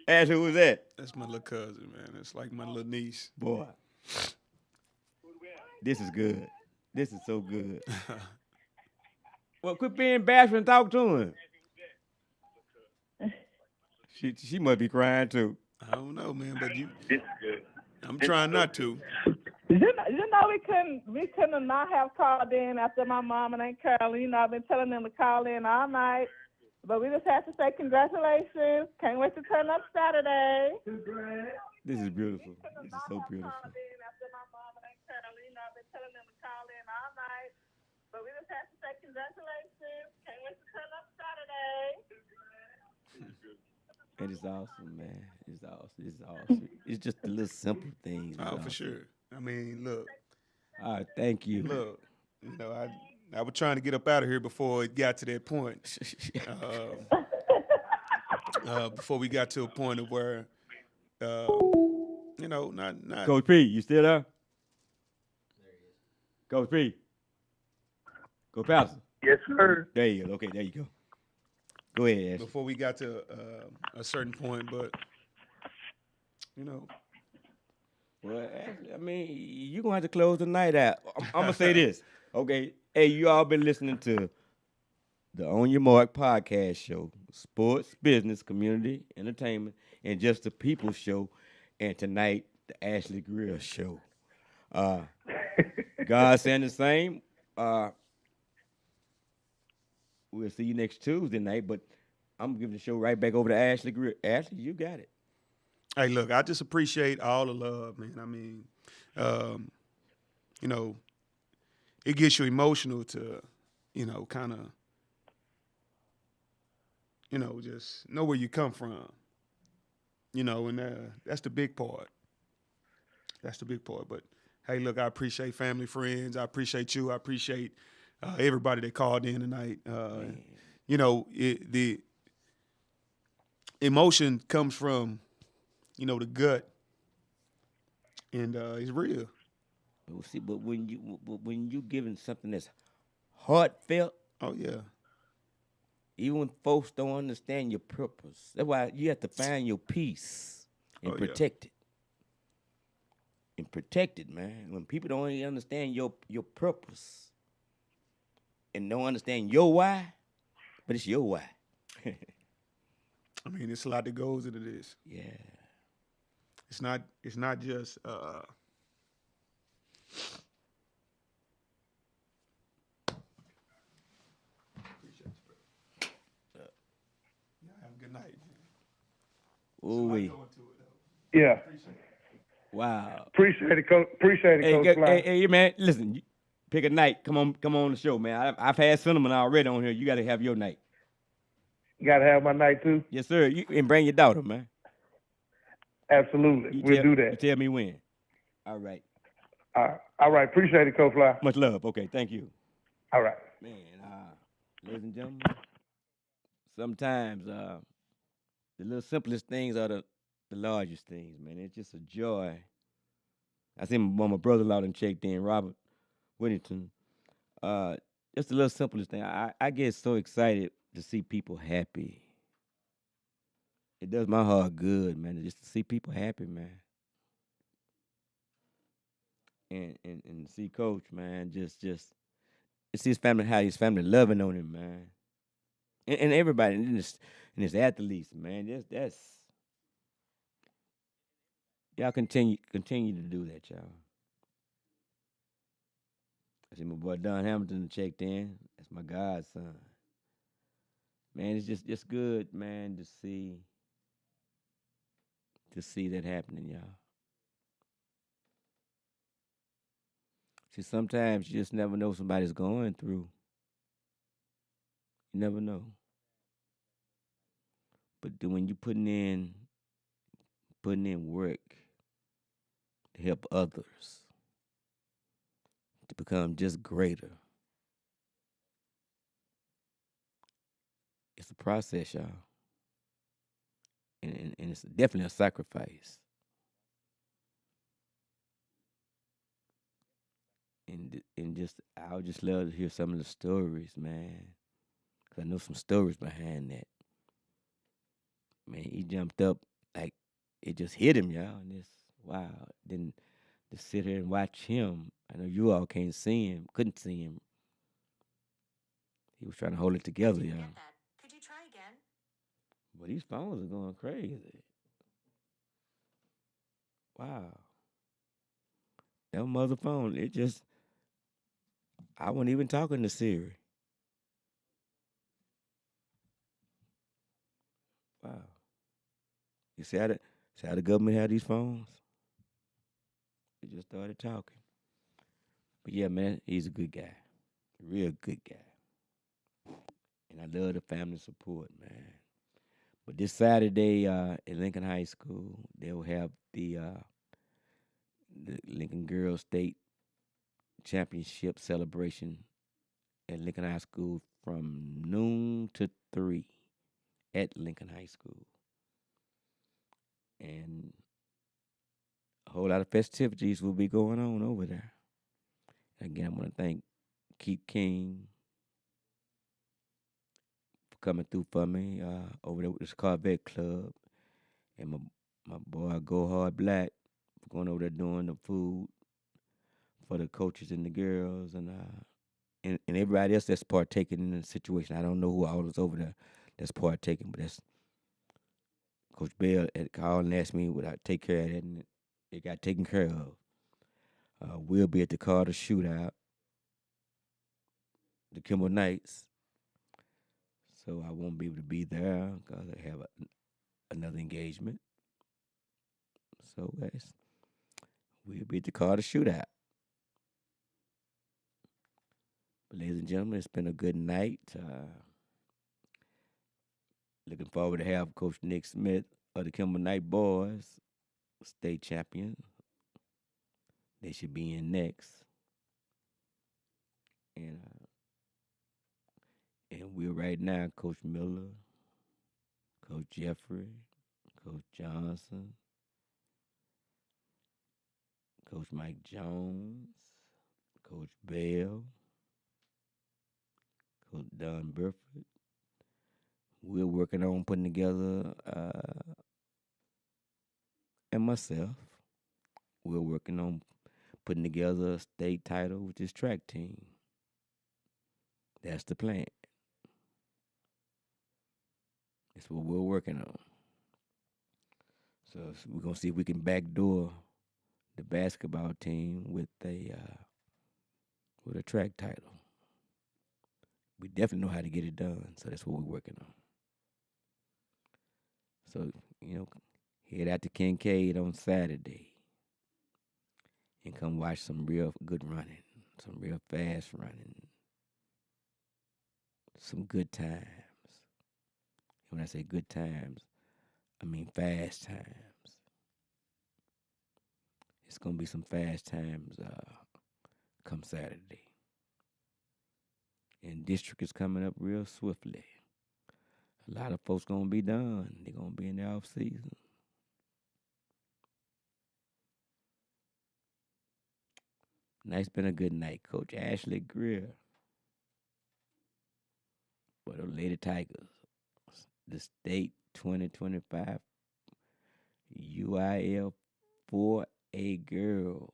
Ask who was that? that's my little cousin, man. It's like my little niece. Boy. This is good. This is so good. Well, quit being bashful and talk to him. She must be crying too. I don't know, man, but I'm trying not to. You know we couldn't not have called in after my mom and Aunt Carolyn. You know, I've been telling them to call in all night. But we just have to say congratulations. Can't wait to turn up Saturday. This is beautiful. This is so beautiful. But we just have to say congratulations. Can't wait to turn up Saturday. It is awesome, man. It's awesome. It's awesome. It's just the little simple things. It's Oh, for awesome. sure. I mean, look, All right, thank you. I was trying to get up out of here before it got to that point. Before we got to a point of where, not. Coach P, you still there? Coach P. Coach Patterson. Yes, sir. There you go. Okay, there you go. Go ahead, Ashley. Before we got to a certain point, but Well, Ashley, I mean, you're going to have to close the night out. I'm going to say this. Okay. Hey, you all been listening to the On Your Mark podcast show, sports, business, community, entertainment, and just the people show. And tonight, the Ashley Greer show. God saying the same. We'll see you next Tuesday night, but I'm giving the show right back over to Ashley Greer. Ashley, you got it. hey, look, I just appreciate all the love, man. I mean, it gets you emotional to, kind of, just know where you come from. And that's the big part. That's the big part. But hey, look, I appreciate family, friends. I appreciate you. I appreciate everybody that called in tonight. The emotion comes from, the gut, and it's real. But when you giving something that's heartfelt, Oh yeah, even when folks don't understand your purpose, that's why you have to find your peace and Oh, yeah. protect it. And protect it, man. When people don't even understand your purpose and don't understand your why, but it's your why. I mean, it's a lot that goes into this. Yeah. It's not just have a good night. Ooh-wee. Yeah. Wow. Appreciate it, Coach. Appreciate it, Hey, Coach Fly. hey, man, listen. Pick a night. Come on the show, man. I've had cinnamon already on here. You got to have your night. Got to have my night, too? Yes, sir. And bring your daughter, man. Absolutely. We'll do that. You tell me when. All right. All right. Appreciate it, Coach Fly. Much love. Okay, thank you. All right. Man, ladies and gentlemen, sometimes the little simplest things are the largest things, man. It's just a joy. I see my brother-in-law done checked in, Robert Whittington. Just the little simplest thing. I get so excited to see people happy. It does my heart good, man, just to see people happy, man. And see Coach, man, just to see his family, how his family loving on him, man. And everybody, and his athletes, man. That's y'all continue to do that, y'all. I see my boy Don Hamilton checked in. That's my godson. Man, it's just good, man, to see that happening, y'all. See, sometimes you just never know what somebody's going through. You never know. But when you putting in work to help others to become just greater, it's a process, y'all. And it's definitely a sacrifice. And just I would just love to hear some of the stories, man. 'Cause I know some stories behind that. Man, he jumped up like it just hit him, y'all. And it's wow. Then to sit here and watch him. I know you all couldn't see him. He was trying to hold it together, y'all. Could you try again? But these phones are going crazy. Wow. That mother phone, I wasn't even talking to Siri. Wow. You see how the government had these phones? They just started talking. But yeah, man, he's a good guy. Real good guy. And I love the family support, man. But this Saturday at Lincoln High School, they'll have the Lincoln Girls State Championship celebration at Lincoln High School from noon to 3 at Lincoln High School. And a whole lot of festivities will be going on over there. Again, I want to thank Keith King for coming through for me over there with this Corvette Club. And my boy Go Hard Black for going over there doing the food for the coaches and the girls and everybody else that's partaking in the situation. I don't know who all is over there that's partaking, but that's Coach Bell had called and asked me would I take care of that, and it got taken care of. We'll be at the Carter Shootout, the Kimball Knights, so I won't be able to be there because I have another engagement. So guys, we'll be at the Carter Shootout. But ladies and gentlemen, it's been a good night. Looking forward to have Coach Nick Smith of the Kimball Knight Boys, state champion. They should be in next. And we're right now, Coach Miller, Coach Jeffrey, Coach Johnson, Coach Mike Jones, Coach Bell, Coach Don Burford. We're working on putting together, and myself, we're working on putting together a state title with this track team. That's the plan. That's what we're working on. So we're gonna see if we can backdoor the basketball team with a track title. We definitely know how to get it done, so that's what we're working on. So, head out to Kincaid on Saturday and come watch some real good running, some real fast running, some good times. When I say good times, I mean fast times. it's gonna be some fast times come Saturday. And district is coming up real swiftly. A lot of folks gonna be done. They're gonna be in the off season. Night's been a good night, Coach Ashley Greer. For the Lady Tigers, the state 2025 UIL 4A girls,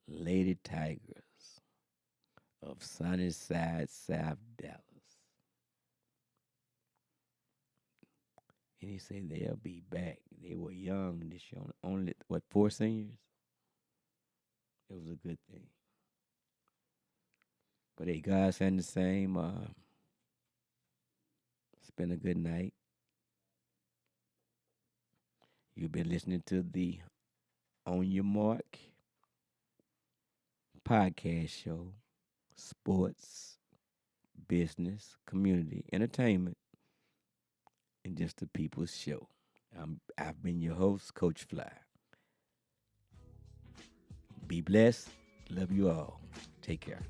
Lady Tigers of Sunnyside, South Dallas. And he said they'll be back. They were young this year, only, 4 seniors? It was a good thing. But hey, God send the same. It's been a good night. You've been listening to the On Your Mark podcast show, sports, business, community, entertainment, and just the people's show. I've been your host, Coach Fly. Be blessed. Love you all. Take care.